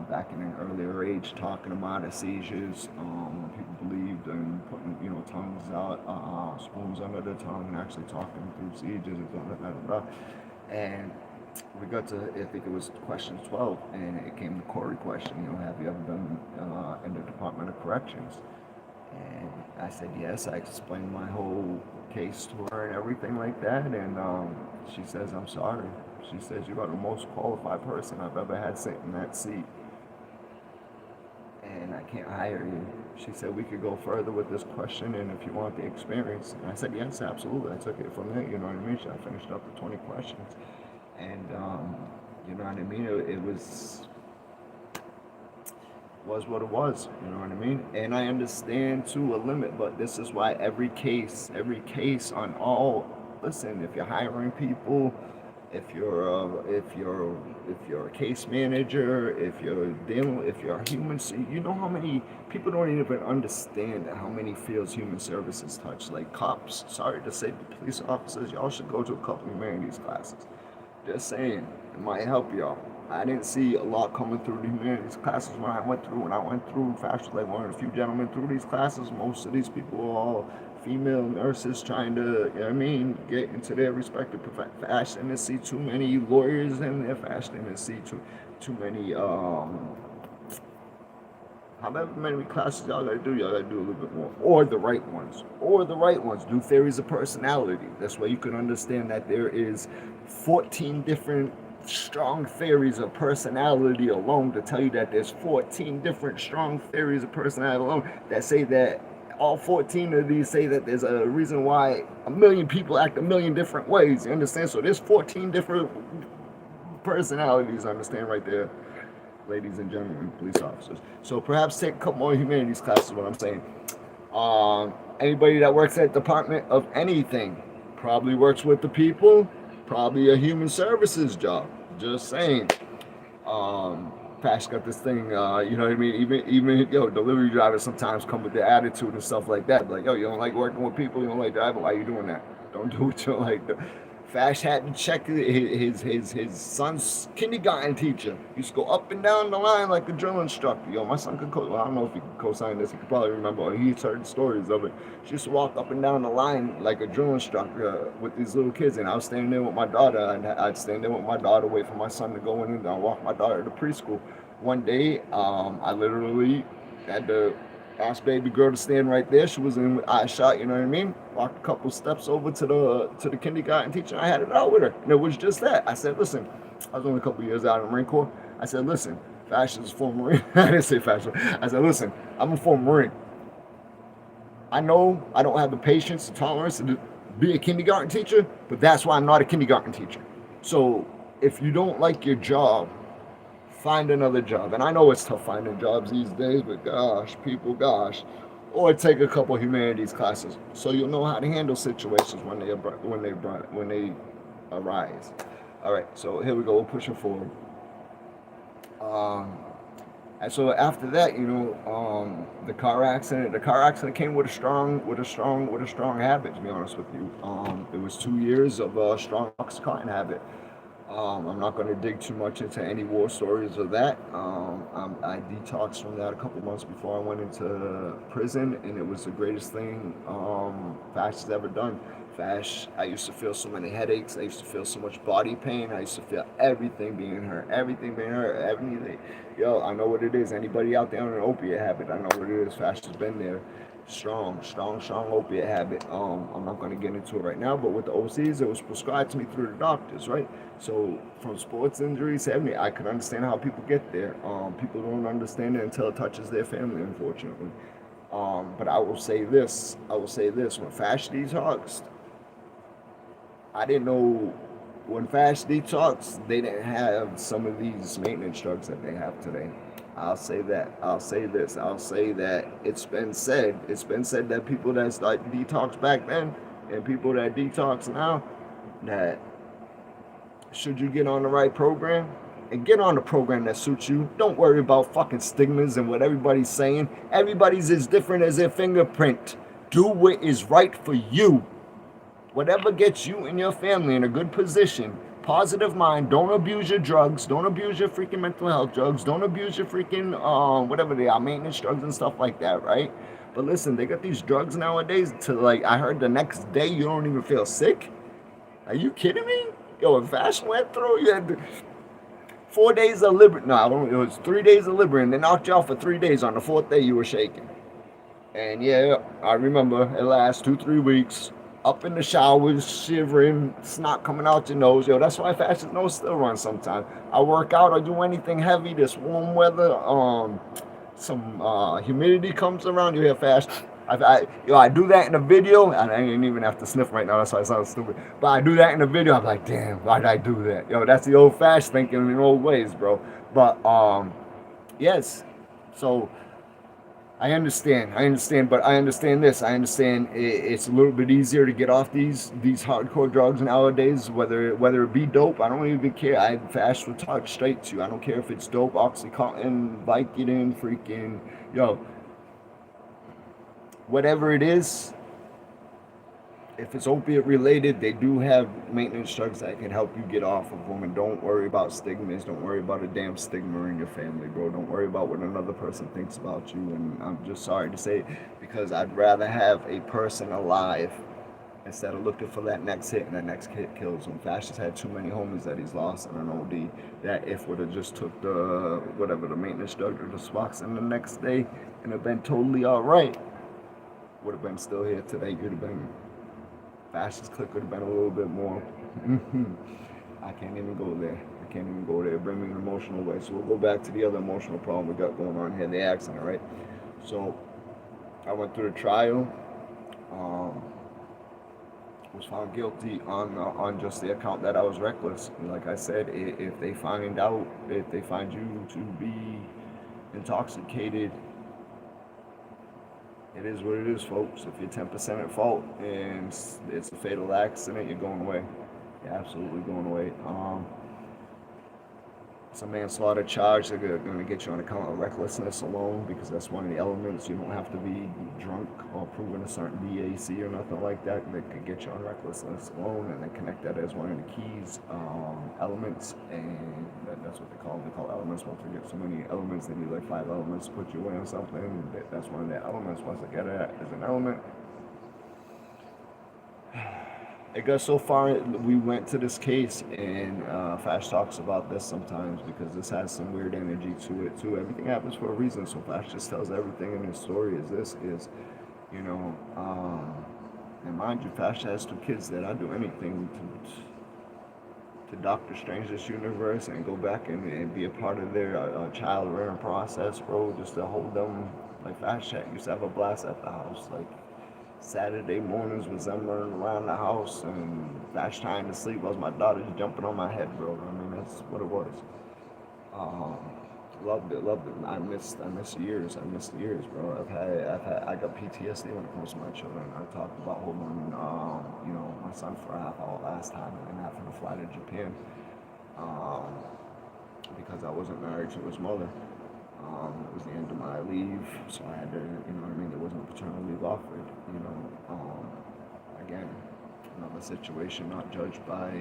back in an earlier age, talking about seizures, when people believed in putting, tongues out, spoons under the tongue, and actually talking through seizures and blah. And we got to, I think it was question 12, and it came the Corey question, have you ever been in the Department of Corrections? And I said yes. I explained my whole case to her and everything like that, and she says, I'm sorry. She says, you are the most qualified person I've ever had sit in that seat, and I can't hire you. She said, we could go further with this question, and if you want the experience. And I said, yes, absolutely. I took it from there, you know what I mean? I finished up the 20 questions, and you know what I mean? It was what it was, you know what I mean? And I understand to a limit, but this is why every case on all, listen, if you're hiring people, if you're a case manager, if you're a human, you know how many people don't even understand how many fields human services touch. Like cops, sorry to say, but police officers, y'all should go to a couple of humanities classes. Just saying, it might help y'all. I didn't see a lot coming through the humanities classes when I went through. FASH was like one of the few gentlemen through these classes. Most of these people were all female nurses trying to, you know what I mean, get into their respective professions. FASH didn't see too many lawyers in there. FASH didn't see too many, however many classes y'all gotta do a little bit more. Or the right ones. Do theories of personality. That's why you can understand that there is 14 different strong theories of personality alone, to tell you that there's 14 different strong theories of personality alone that say that all 14 of these say that there's a reason why a million people act a million different ways. You understand? So there's 14 different personalities, understand, right there, ladies and gentlemen, police officers. So perhaps take a couple more humanities classes, what I'm saying. Anybody that works at the Department of anything probably works with the people, probably a human services job. Just saying. FASH got this thing, you know what I mean? Even delivery drivers sometimes come with their attitude and stuff like that. Like, you don't like working with people, you don't like driving, why are you doing that? Don't do what you don't like. FASH had to check his son's kindergarten teacher. He used to go up and down the line like a drill instructor. My son could I don't know if he could co-sign this. He could probably remember. He's heard stories of it. She used to walk up and down the line like a drill instructor with these little kids. And I was standing there with my daughter, and I'd stand there with my daughter, wait for my son to go in, and I'd walk my daughter to preschool. One day, I literally had to ask baby girl to stand right there. She was in with eye shot, you know what I mean? Walked a couple steps over to the kindergarten teacher. I had it out with her, and it was just that. I said, listen, I was only a couple years out of the Marine Corps. I said, listen, FASH is a former Marine. I didn't say FASH. I said, listen, I'm a former Marine. I know I don't have the patience, the tolerance to be a kindergarten teacher, but that's why I'm not a kindergarten teacher. So if you don't like your job, find another job. And I know it's tough finding jobs these days, but gosh, or take a couple humanities classes so you'll know how to handle situations when they arise. All right, so here we go. We're pushing forward. And so after that, the car accident came with a strong habit. To be honest with you, it was 2 years of a strong Oxycontin habit. I'm not going to dig too much into any war stories of that. I detoxed from that a couple months before I went into prison, and it was the greatest thing FASH has ever done. FASH, I used to feel so many headaches. I used to feel so much body pain. I used to feel everything being hurt, everything. Yo, I know what it is. Anybody out there on an opiate habit, I know what it is. FASH has been there. Strong opiate habit. I'm not going to get into it right now, but with the OCs, it was prescribed to me through the doctors, right? So from sports injuries, I could understand how people get there. People don't understand it until it touches their family, unfortunately. But I will say this. When FASH detoxed, I didn't know when FASH detoxed, they didn't have some of these maintenance drugs that they have today. I'll say that. I'll say this. I'll say that it's been said. It's been said that people that start detox back then and people that detox now, that should you get on the right program and get on the program that suits you, don't worry about fucking stigmas and what everybody's saying. Everybody's as different as their fingerprint. Do what is right for you. Whatever gets you and your family in a good position. Positive mind. Don't abuse your drugs. Don't abuse your freaking mental health drugs. Don't abuse your freaking whatever they are, maintenance drugs and stuff like that, right? But listen, they got these drugs nowadays to, like, I heard the next day you don't even feel sick. Are you kidding me? Yo, if FASH went through, you had 4 days of Librium. No, it was 3 days of Librium. They knocked you out for 3 days. On the fourth day, you were shaking. And yeah, I remember it lasts 2-3 weeks. Up in the showers, shivering, snot coming out your nose. Yo, that's why FASH's nose still runs sometimes. I work out or do anything heavy, this warm weather, some humidity comes around, you hear FASH. I do that in a video, and I didn't even have to sniff right now, that's why I sound stupid. But I do that in a video, I'm like, damn, why did I do that? Yo, that's the old FASH thinking in old ways, bro. But, yes, so I understand, but I understand this. I understand it's a little bit easier to get off these hardcore drugs nowadays. Whether it be dope, I don't even care. FASH will talk straight to you. I don't care if it's dope, OxyContin, Vicodin, freaking yo, whatever it is. If it's opiate related, they do have maintenance drugs that can help you get off of them. And don't worry about stigmas. Don't worry about a damn stigma in your family, bro. Don't worry about what another person thinks about you. And I'm just sorry to say, because I'd rather have a person alive instead of looking for that next hit, and that next hit kills him. FASH has had too many homies that he's lost in an OD that if would have just took the maintenance drug or the Suboxone the next day and have been totally all right, would have been still here today. You'd have been. FASH's click would have been a little bit more. I can't even go there. It brings me an emotional way. So we'll go back to the other emotional problem we got going on here, the accident, right? So I went through the trial. Was found guilty on just the account that I was reckless. And like I said, if they find you to be intoxicated, it is what it is, folks. If you're 10% at fault and it's a fatal accident, you're going away. You're absolutely going away. It's a manslaughter charge. They're going to get you on account of recklessness alone, because that's one of the elements. You don't have to be drunk or proven a certain DAC or nothing like that. They could get you on recklessness alone, and they connect that as one of the keys elements, and that's what they call them. They call elements. Once they get so many elements, they need like 5 elements to put you in or something. That's one of the elements. Once they get it as an element, it got so far. We went to this case, and FASH talks about this sometimes because this has some weird energy to it too. Everything happens for a reason, so FASH just tells everything in his story. And mind you, FASH has 2 kids that I do anything to Doctor Strange this universe and go back and be a part of their child rearing process, bro. Just to hold them. Like FASH used to have a blast at the house, like. Saturday mornings was them running around the house and FASH trying to sleep was my daughter just jumping on my head, bro. I mean, that's what it was. Loved it. I missed years, bro. I got PTSD when it comes to my children. I talked about holding, my son for a half hour last time and having to fly to Japan, because I wasn't married to his mother. It was the end of my leave, so I had to, there wasn't a paternal leave offered, Again, another the situation, not judged by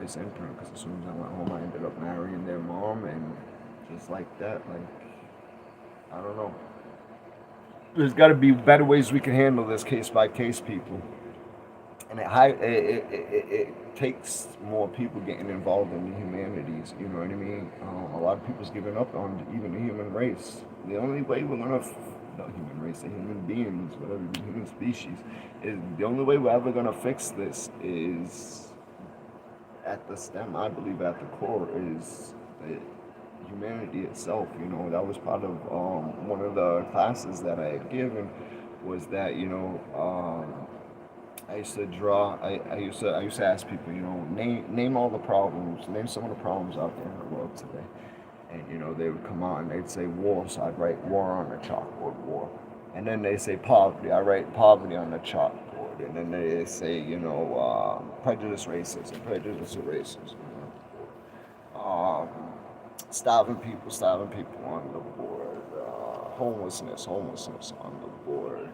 its imprint. Because as soon as I went home, I ended up marrying their mom, and just like that, like, I don't know. There's got to be better ways we can handle this case by case, people. And it takes more people getting involved in the humanities. You know what I mean? A lot of people's giving up on even the human race. The only way we're gonna, not human race, the human beings, whatever, the human species, is the only way we're ever gonna fix this is at the stem. I believe at the core is humanity itself. You know, that was part of one of the classes that I had given, was that, you know. I used to draw. I used to ask people, you know, name all the problems, name some of the problems out there in the world today, and you know they would come out and they'd say war, so I'd write war on the chalkboard, war, and then they say poverty, I write poverty on the chalkboard, and then they say, you know, prejudice, racism, starving people on the board, homelessness on the board.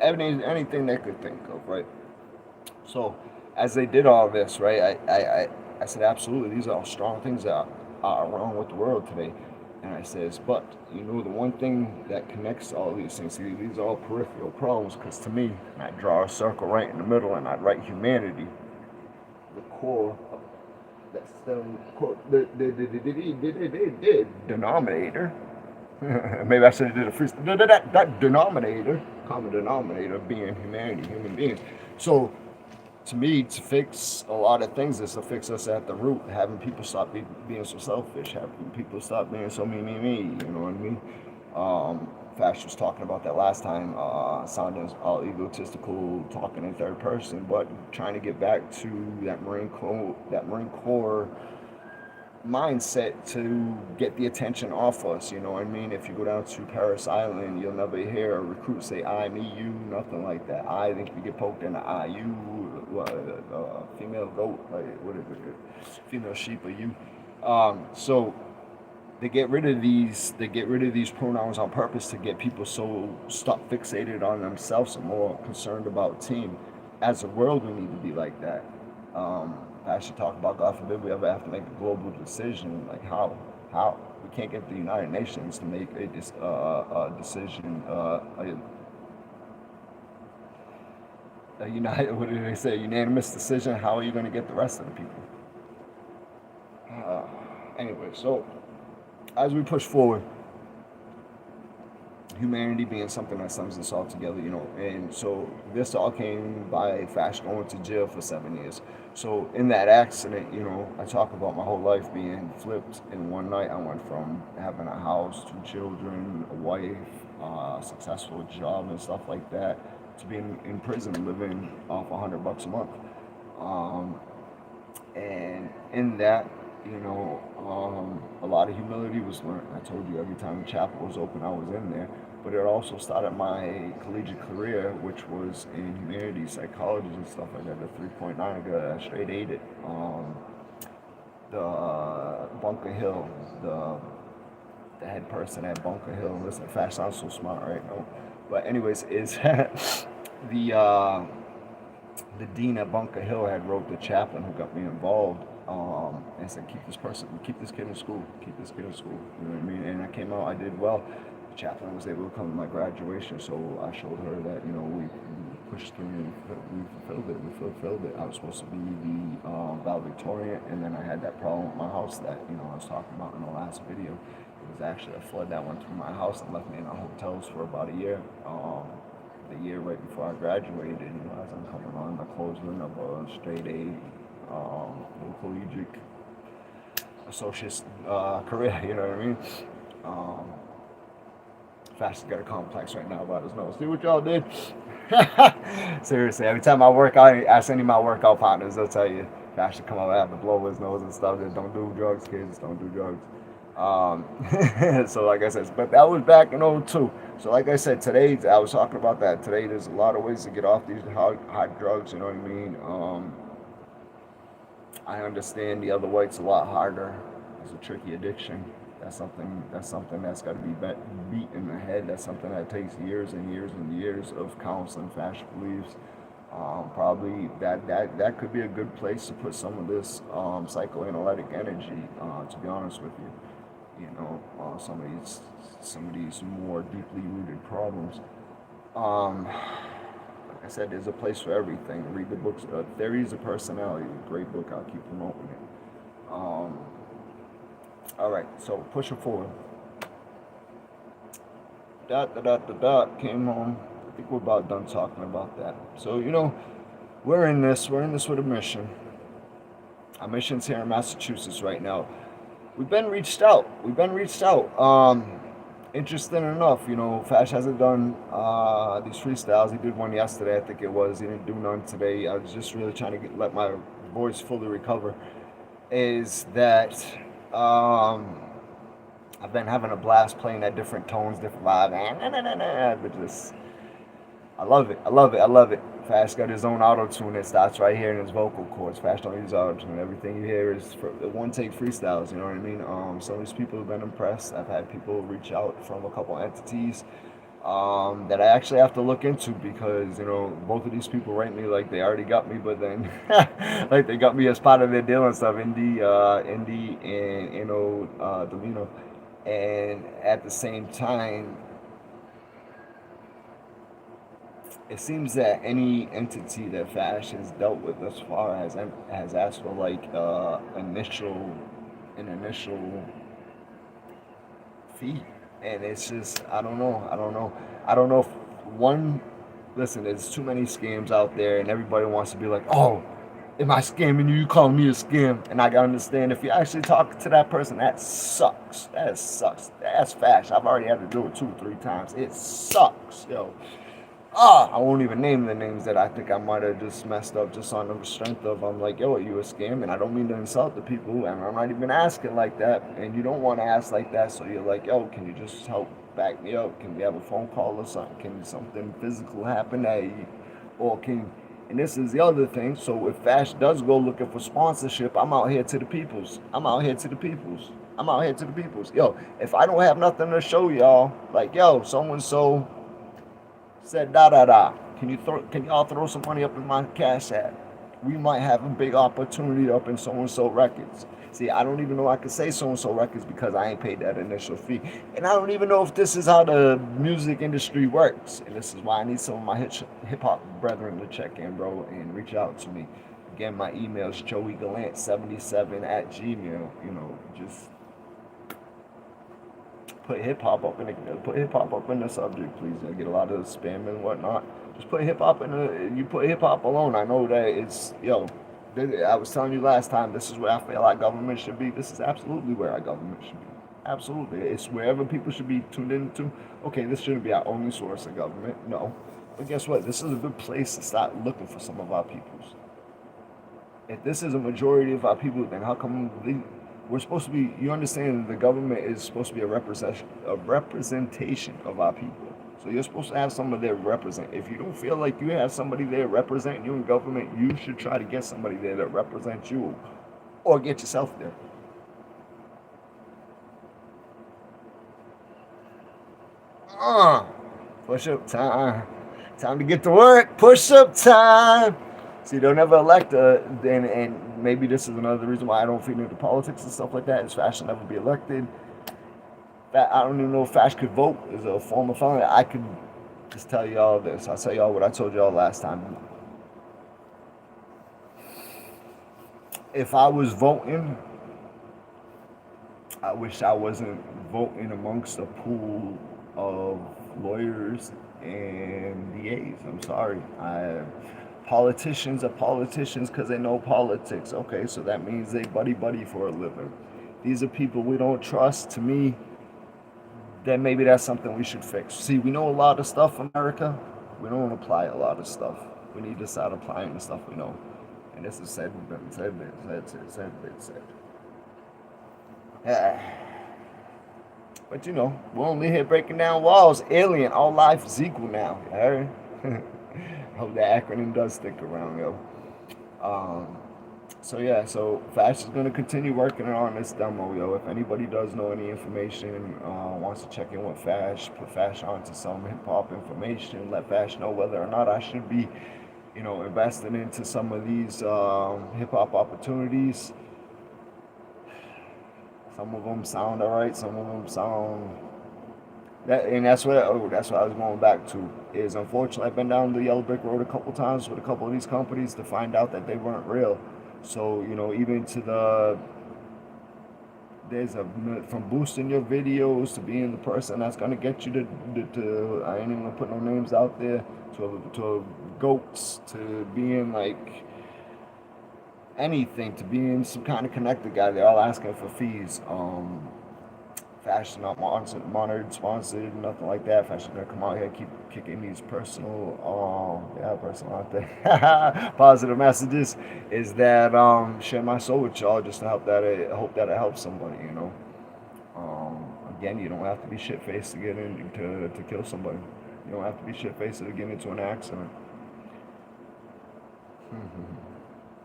Anything they could think of, right? So, as they did all this, right, I said, absolutely, these are all strong things that are wrong with the world today. And I says, but, you know, the one thing that connects all these things, see, these are all peripheral problems, because to me, I draw a circle right in the middle and I'd write humanity, the core, that's the denominator. Maybe I should have did a freestyle. That denominator, common denominator, being humanity, human beings. So, to me, to fix a lot of things is to fix us at the root, having people stop being so selfish, having people stop being so me. You know what I mean? FASH was talking about that last time, sounding all egotistical, talking in third person, but trying to get back to that Marine Corps mindset to get the attention off us. You know what I mean? If you go down to Paris Island, you'll never hear a recruit say I, me, you, nothing like that. I think we get poked in the eye. You, female goat, like what is it? Female sheep, or you. So they get rid of these pronouns on purpose to get people so stop fixated on themselves and more concerned about team. As a world, we need to be like that. I should talk about, God forbid we ever have to make a global decision. Like how we can't get the United Nations to make a decision. What do they say? Unanimous decision. How are you going to get the rest of the people? Anyway, so as we push forward, humanity being something that sums us all together, you know, and so this all came by FASH going to jail for 7 years. So in that accident, you know, I talk about my whole life being flipped in one night. I went from having a house, 2 children, a wife, successful job and stuff like that, to being in prison living off $100 a month. And in that, you know, a lot of humility was learned. I told you, every time the chapel was open, I was in there. But it also started my collegiate career, which was in humanities, psychology, and stuff like that. The 3.9, I got straight 8 it. The Bunker Hill, the head person at Bunker Hill. Listen, FASH sounds so smart, right? No, but anyways, is the dean at Bunker Hill had wrote the chaplain who got me involved. And said, keep this kid in school. You know what I mean? And I came out, I did well. The chaplain was able to come to my graduation, so I showed her that, you know, we pushed through and we fulfilled it. I was supposed to be the valedictorian, and then I had that problem with my house that, you know, I was talking about in the last video. It was actually a flood that went through my house and left me in hotels for about a year. The year right before I graduated, you know, as I'm coming on the closing of a straight A collegiate associate career, you know what I mean? FASH has got a complex right now about his nose. See what y'all did? Seriously, every time I work out, ask any of my workout partners, they'll tell you FASH should come up and have to blow his nose and stuff. Don't do drugs, kids. Don't do drugs. So like I said, but that was back in 2002. So like I said, today, I was talking about that. Today, there's a lot of ways to get off these hard drugs, you know what I mean? I understand the other way's a lot harder. It's a tricky addiction. That's something that's got to be beat in the head. That's something that takes years and years and years of counseling. FASH believes Probably that could be a good place to put some of this psychoanalytic energy. To be honest with you, some of these more deeply rooted problems. Like I said, there's a place for everything. Read the books. Theories of Personality, great book. I'll keep promoting it. All right, so pushing forward. Came home. I think we're about done talking about that. So we're in this with a mission. Our mission's here in Massachusetts right now. We've been reached out. Interesting enough, Fash hasn't done these freestyles. He did one yesterday, I think it was. He didn't do none today. I was just really trying to let my voice fully recover. Is that I've been having a blast playing at different tones, different vibes, but just I love it. Fash got his own auto tune that starts right here in his vocal cords. Fash don't use auto tune. Everything you hear is for one take freestyles. You know what I mean? Some of these people have been impressed. I've had people reach out from a couple entities that I actually have to look into because both of these people write me like they already got me, but then like they got me as part of their deal and stuff. Indy and Delino, and at the same time, it seems that any entity that Fash has dealt with thus far has asked for like an initial fee, and it's just I don't know if one. Listen, there's too many scams out there, and everybody wants to be like, oh, am I scamming you? You calling me a scam? And I gotta understand if you actually talk to that person, that sucks. That's Fash. I've already had to do it 2 or 3 times. It sucks, yo. I won't even name the names that I think I might have just messed up just on the strength of I'm like, yo, are you a scam? And I don't mean to insult the people, and I'm not even asking like that. And you don't want to ask like that, so you're like, yo, can you just help back me up? Can we have a phone call or something? Can something physical happen? Or can and this is the other thing. So if Fash does go looking for sponsorship, I'm out here to the peoples. Yo, if I don't have nothing to show y'all, like yo, someone so said da da da. Can y'all throw some money up in my cash app? We might have a big opportunity up in so and so records. See, I don't even know I could say so and so records because I ain't paid that initial fee. And I don't even know if this is how the music industry works. And this is why I need some of my hip hop brethren to check in, bro, and reach out to me. Again, my email is joeygalant77@gmail. Just put hip hop up in the subject, please. I get a lot of spam and whatnot. Just put hip hop you put hip hop alone. I know that it's I was telling you last time, this is where I feel our government should be. This is absolutely where our government should be. Absolutely. It's wherever people should be tuned into. Okay, this shouldn't be our only source of government. No. But guess what? This is a good place to start looking for some of our peoples. If this is a majority of our people, then how come we're supposed to be, you understand the government is supposed to be a representation of our people. So you're supposed to have somebody there represent. If you don't feel like you have somebody there representing you in government, you should try to get somebody there that represents you, or get yourself there. Push up time. Time to get to work. Push up time. See, they'll never elect and maybe this is another reason why I don't feed into politics and stuff like that. Is Fash will never be elected. I don't even know if Fash could vote as a form of felony. I could just tell y'all this. I'll tell y'all what I told y'all last time. If I was voting, I wish I wasn't voting amongst a pool of lawyers and DAs. I'm sorry. Politicians are politicians because they know politics. Okay, so that means they buddy for a living. These are people we don't trust. To me, then maybe that's something we should fix. See, we know a lot of stuff, America. We don't apply a lot of stuff. We need to start applying the stuff we know. And this is said. But we're only here breaking down walls. Alien, all life is equal now. You heard? Hope that acronym does stick around, yo. So Fash is going to continue working on this demo, yo. If anybody does know any information, wants to check in with Fash, put Fash onto some hip hop information, let Fash know whether or not I should be you know, investing into some of these hip hop opportunities. Some of them sound alright. Some of them sound that, and that's what I was going back to. Is unfortunately I've been down the yellow brick road a couple times with a couple of these companies to find out that they weren't real. So you know, even to the there's a from boosting your videos to being the person that's gonna get you to I ain't even gonna put no names out there to goats to being like anything to being some kind of connected guy. They're all asking for fees. FASH not monitored, sponsored, nothing like that. FASH is gonna come out here and keep kicking these personal, personal out there, positive messages. Is that share my soul with y'all just to help that I hope that it helps somebody. You know, again, you don't have to be shit faced to get in to kill somebody. You don't have to be shit faced to get into an accident.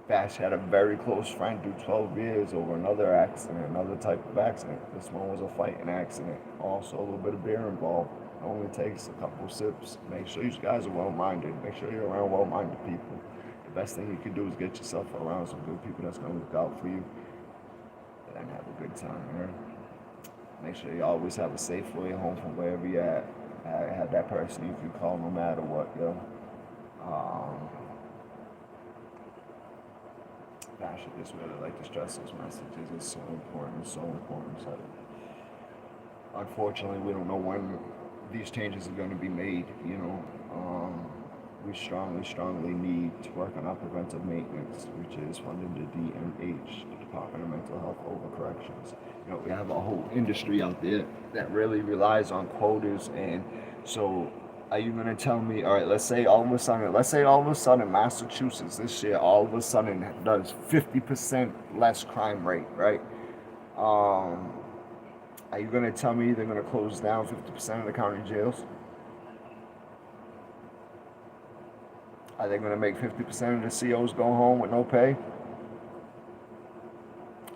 FASH had a very close friend through 12 years over another accident, another type of accident. This one was a fighting accident. Also, a little bit of beer involved. It only takes a couple sips. Make sure you guys are well-minded. Make sure you're around well-minded people. The best thing you can do is get yourself around some good people that's going to look out for you and have a good time, you know? Make sure you always have a safe way home from wherever you're at. Have that person you can call no matter what, yo. Gosh, I just really like to stress those messages. It's so important, so important. So, unfortunately, we don't know when these changes are going to be made. You know, we strongly need to work on our preventive maintenance, which is funding the DMH, the Department of Mental Health Overcorrections. You know, we have a whole industry out there that really relies on quotas, and so are you gonna tell me? All right, let's say all of a sudden, Massachusetts this year, all of a sudden does 50% less crime rate, right? Um, are you gonna tell me they're gonna close down 50% of the county jails? Are they gonna make 50% of the COs go home with no pay?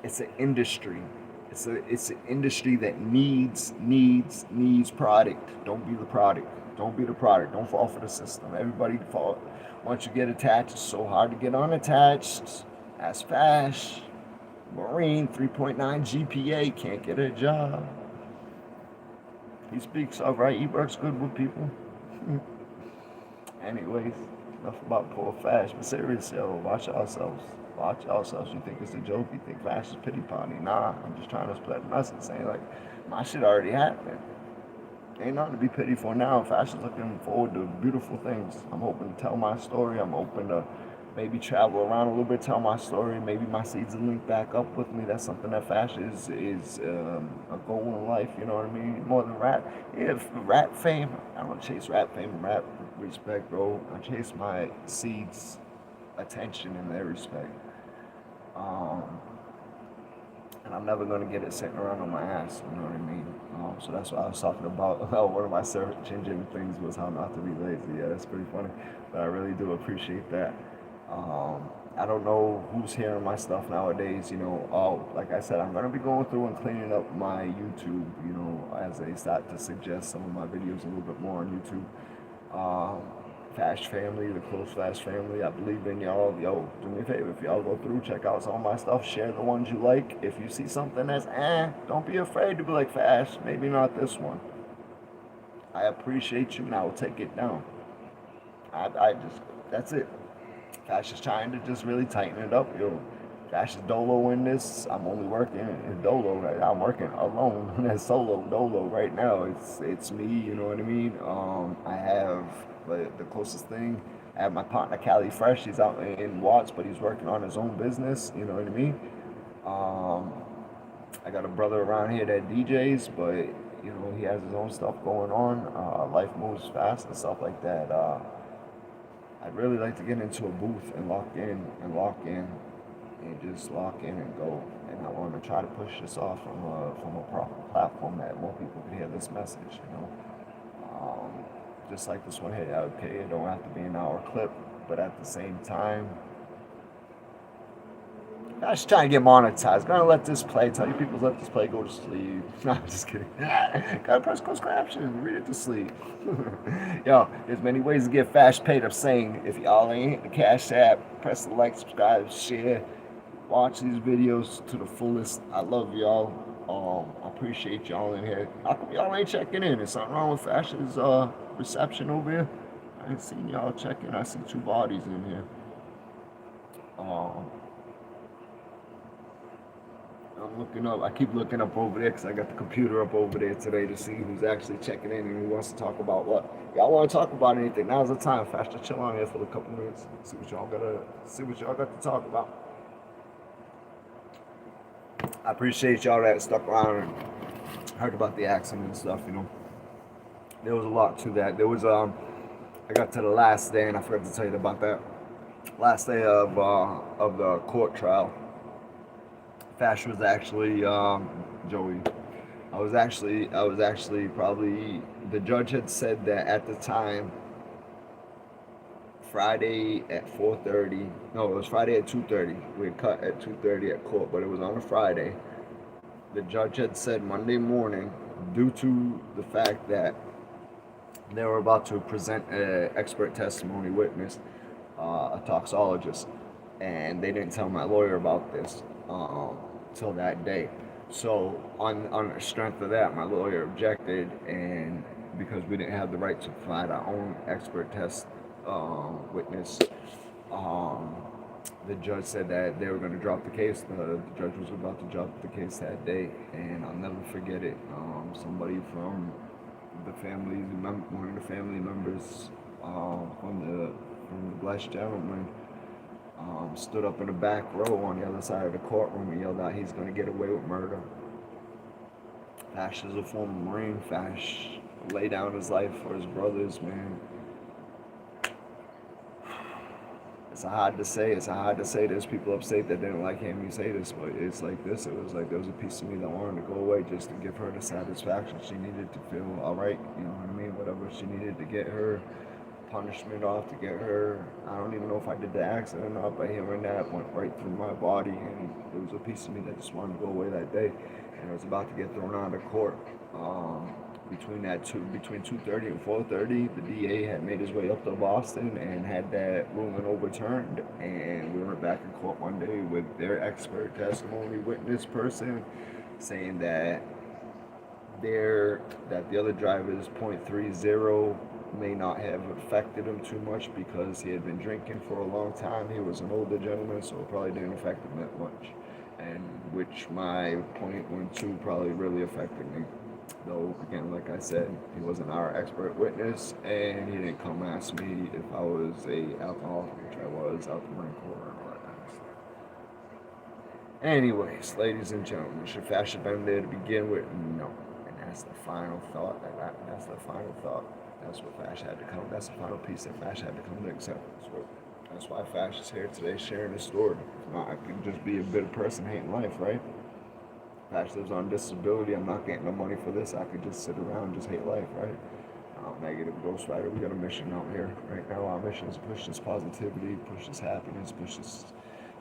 It's an industry. It's an industry that needs product. Don't be the product. Don't be the product. Don't fall for the system. Everybody fall. Once you get attached, it's so hard to get unattached. That's FASH. Marine 3.9 GPA can't get a job. He speaks all right. He works good with people. Anyways, enough about poor FASH. But seriously, yo, watch ourselves. Watch yourselves. You think it's a joke? You think FASH is pity party? Nah, I'm just trying to spread a message saying like my shit already happened. Ain't nothing to be pity for now. FASH is looking forward to beautiful things. I'm hoping to tell my story. I'm hoping to maybe travel around a little bit, tell my story. Maybe my seeds will link back up with me. That's something that FASH is a goal in life. You know what I mean? More than rap. Yeah, rap fame. I don't chase rap fame and rap respect, bro. I chase my seeds attention and their respect. And I'm never going to get it sitting around on my ass, you know what I mean? So that's what I was talking about. One of my search engine things was how not to be lazy. Yeah, that's pretty funny. But I really do appreciate that. I don't know who's hearing my stuff nowadays, you know. Like I said, I'm going to be going through and cleaning up my YouTube, you know, as they start to suggest some of my videos a little bit more on YouTube. FASH family, the close FASH family, I believe in y'all. Yo, do me a favor, if y'all go through, check out some of my stuff, share the ones you like. If you see something that's don't be afraid to be like, FASH, maybe not this one. I appreciate you and I will take it down. That's it. FASH is trying to just really tighten it up, yo. FASH is dolo in this. I'm only working in dolo right now. I'm working alone as solo dolo right now. It's me, you know what I mean? I have the closest thing. I have my partner Cali Fresh. He's out in Watts, but he's working on his own business. You know what I mean? I got a brother around here that DJs, but you know he has his own stuff going on. Life moves fast and stuff like that. I'd really like to get into a booth and lock in and just lock in and go. And I want to try to push this off from a proper platform that more people can hear this message. You know. Just like this one here, okay, it don't have to be an hour clip, but at the same time, I just trying to get monetized. Gonna let this play. Tell you people let this play go to sleep. No, I'm just kidding. Gotta press closed caption. Read it to sleep. Yo, there's many ways to get FASH paid. I'm saying if y'all ain't hit the Cash App, press the like, subscribe, share. Watch these videos to the fullest. I love y'all. I appreciate y'all in here. How come y'all ain't checking in? Is something wrong with FASH's reception over here? I ain't seen y'all checking. I see 2 bodies in here. I'm looking up. I keep looking up over there because I got the computer up over there today to see who's actually checking in and who wants to talk about what. Y'all want to talk about anything? Now's the time. FASH to chill on here for a couple minutes. See what y'all got to talk about. I appreciate y'all that stuck around and heard about the accident and stuff. You know, there was a lot to that. There was I got to the last day and I forgot to tell you about that. Last day of the court trial. FASH was actually Joey. I was actually probably, the judge had said that at the time, Friday at 4:30. No, it was Friday at 2:30. We had cut at 2:30 at court, but it was on a Friday. The judge had said Monday morning, due to the fact that they were about to present an expert testimony witness, a toxologist, and they didn't tell my lawyer about this till that day. So on the strength of that, my lawyer objected, and because we didn't have the right to provide our own expert test witness, the judge said that they were going to drop the case. The judge was about to drop the case that day, and I'll never forget it. Somebody from the family, one of the family members from the blessed gentleman, stood up in the back row on the other side of the courtroom and yelled out, "He's going to get away with murder." FASH is a former Marine. FASH laid down his life for his brothers, man. It's hard to say. There's people upstate that didn't like hearing me say this, but it's like this. It was like there was a piece of me that wanted to go away just to give her the satisfaction she needed to feel all right. You know what I mean? Whatever she needed to get her punishment off, to get her. I don't even know if I did the accident or not, but hearing that went right through my body, and there was a piece of me that just wanted to go away that day. And I was about to get thrown out of court. Between 2:30 and 4:30, the DA had made his way up to Boston and had that ruling overturned, and we went back in court one day with their expert testimony witness person saying that the other driver's .30 may not have affected him too much because he had been drinking for a long time. He was an older gentleman, so it probably didn't affect him that much, and which my .12 probably really affected me. Though, again, like I said, he wasn't our expert witness, and he didn't come ask me if I was a alcoholic, which I was out the Marine Corps and all that kind of stuff. Anyways, ladies and gentlemen, should FASH have been there to begin with? No. And that's the final thought. That's the final thought. That's what FASH had to come. That's the final piece that FASH had to come to acceptance with. That's why FASH is here today sharing his story. If not, I could just be a bitter person hating life, right? FASH lives on disability. I'm not getting no money for this. I could just sit around and just hate life, right? Negative ghostwriter. We got a mission out here right now. Our mission is to push this positivity, push this happiness, push this.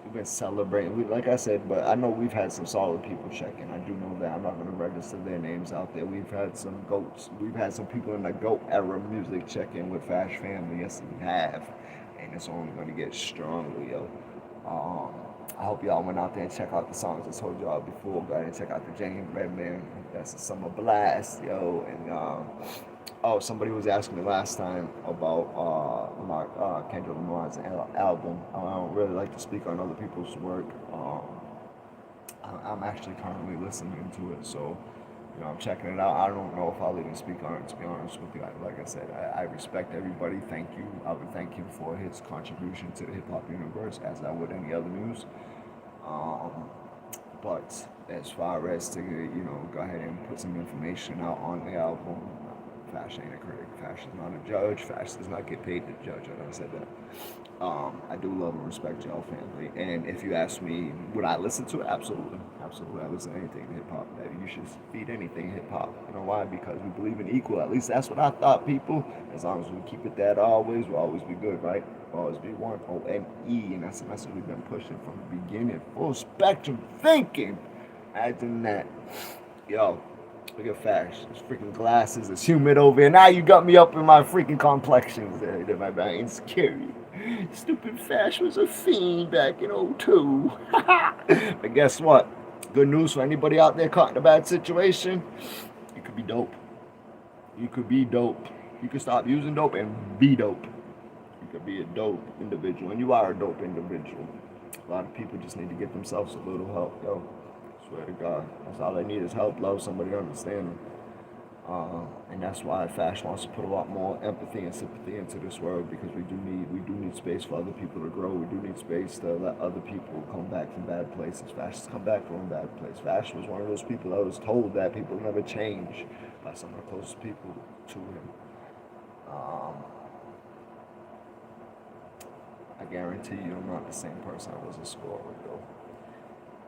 We've been celebrating. Like I said, but I know we've had some solid people checking. I do know that. I'm not going to register their names out there. We've had some goats. We've had some people in the goat era music check in with FASH family. Yes, we have, and it's only going to get stronger, yo. I hope y'all went out there and check out the songs I told y'all before. Go ahead and check out the James Redman. That's the Summer Blast, yo. And somebody was asking me last time about Kendrick Lamar's album. I don't really like to speak on other people's work. I'm actually currently listening to it, so I'm checking it out. I don't know if I'll even speak on it, to be honest with you. Like I said, I respect everybody. Thank you. I would thank him for his contribution to the hip-hop universe, as I would any other news. But as far as to, go ahead and put some information out on the album, FASH ain't a critic. FASH is not a judge. FASH does not get paid to judge. I never said that. I do love and respect y'all family. And if you ask me, would I listen to it? Absolutely. Absolutely. I listen to anything in hip-hop. You should feed anything hip-hop. You know why? Because we believe in equal. At least that's what I thought, people. As long as we keep it that always, we'll always be good, right? Always be one ONE, and that's the message we've been pushing from the beginning. Full spectrum thinking. Imagine that. Yo, look at FASH. There's freaking glasses. It's humid over here. Now you got me up in my freaking complexions there. That my brain's scary. Stupid FASH was a fiend back in '02. But guess what? Good news for anybody out there caught in a bad situation. You could be dope. You could be dope. You could stop using dope and be dope. You could be a dope individual, and you are a dope individual. A lot of people just need to get themselves a little help, yo. Swear to God, that's all they need is help, love, somebody to understand them. And that's why FASH wants to put a lot more empathy and sympathy into this world, because we do need space for other people to grow. We do need space to let other people come back from bad places. FASH has come back from a bad place. FASH was one of those people that was told that people never change by some of the closest people to him. I guarantee you I'm not the same person I was in school ago.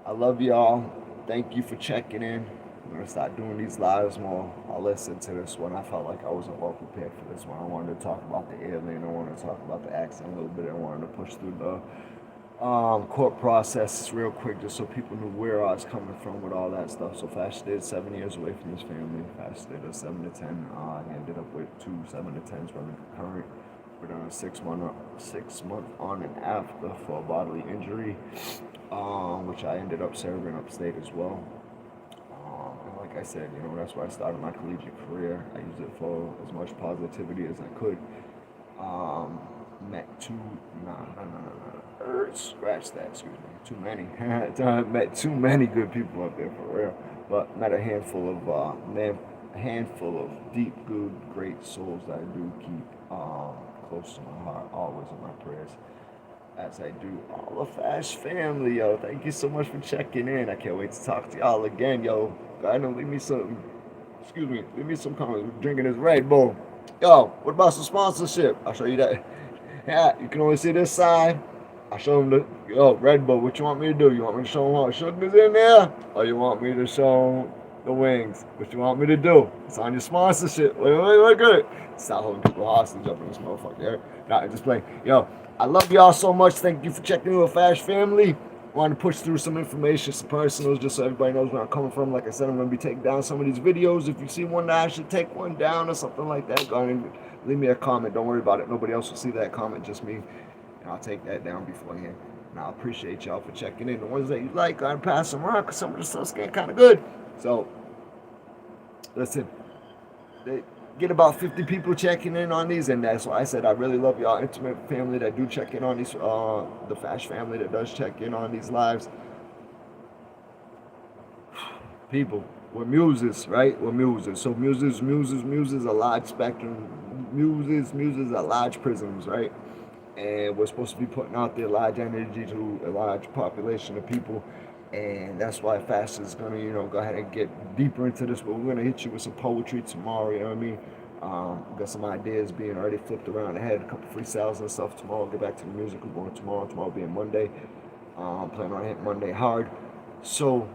I love y'all. Thank you for checking in. I'm going to start doing these lives more. I'll listen to this one. I felt like I wasn't well prepared for this one. I wanted to talk about the alien. I wanted to talk about the accident a little bit. I wanted to push through the court process real quick, just so people knew where I was coming from with all that stuff. So FASH did 7 years away from his family. FASH did a 7 to 10. He ended up with 2 7 to 10s running concurrent. We're on a 6-month on and after for a bodily injury, which I ended up serving upstate as well. And like I said, that's why I started my collegiate career. I used it for as much positivity as I could. Met scratch that, excuse me. Too many. Met too many good people up there for real. But met a handful of deep, good, great souls that I do keep close to my heart, always in my prayers, as I do all the FASH family, yo. Thank you so much for checking in. I can't wait to talk to y'all again, yo. Go ahead and leave me some comments. We're drinking this Red Bull. Yo, what about some sponsorship? I'll show you that. Yeah, you can only see this side. I show them Red Bull, what you want me to do? You want me to show them how sugar's in there? Or you want me to show them the wings? What you want me to do? It's on your sponsorship. Wait, good. Stop holding people hostage up in this motherfucker. Nah, just playing. Yo, I love y'all so much. Thank you for checking in with FASH family. I want to push through some information, some personals, just so everybody knows where I'm coming from. Like I said, I'm going to be taking down some of these videos. If you see one that I should take one down or something like that, go ahead and leave me a comment. Don't worry about it. Nobody else will see that comment, just me. And I'll take that down beforehand. And I appreciate y'all for checking in. The ones that you like, go ahead and pass them around, because some of the stuff's getting kind of good. So, listen, get about 50 people checking in on these, and that's why I said I really love y'all intimate family that do check in on these, the FASH family that does check in on these lives. People, we're muses, right? We're muses. So muses are large spectrum. Muses are large prisms, right? And we're supposed to be putting out there large energy to a large population of people. And that's why FASH is going to, go ahead and get deeper into this. But we're going to hit you with some poetry tomorrow, you know what I mean? We've got some ideas being already flipped around ahead, a couple freestyles and stuff tomorrow. Get back to the music. We're going tomorrow being Monday. Planning on hitting Monday hard. So,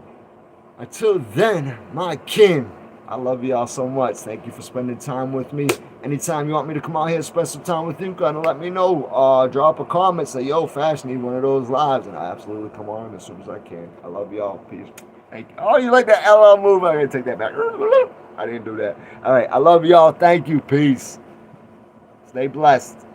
until then, my kin, I love y'all so much. Thank you for spending time with me. Anytime you want me to come out here and spend some time with you, gotta let me know. Drop a comment, say, yo, FASH, need one of those lives. And I absolutely come on as soon as I can. I love y'all. Peace. Thank you. Oh, you like that LL move? I'm gonna take that back. I didn't do that. All right, I love y'all. Thank you. Peace. Stay blessed.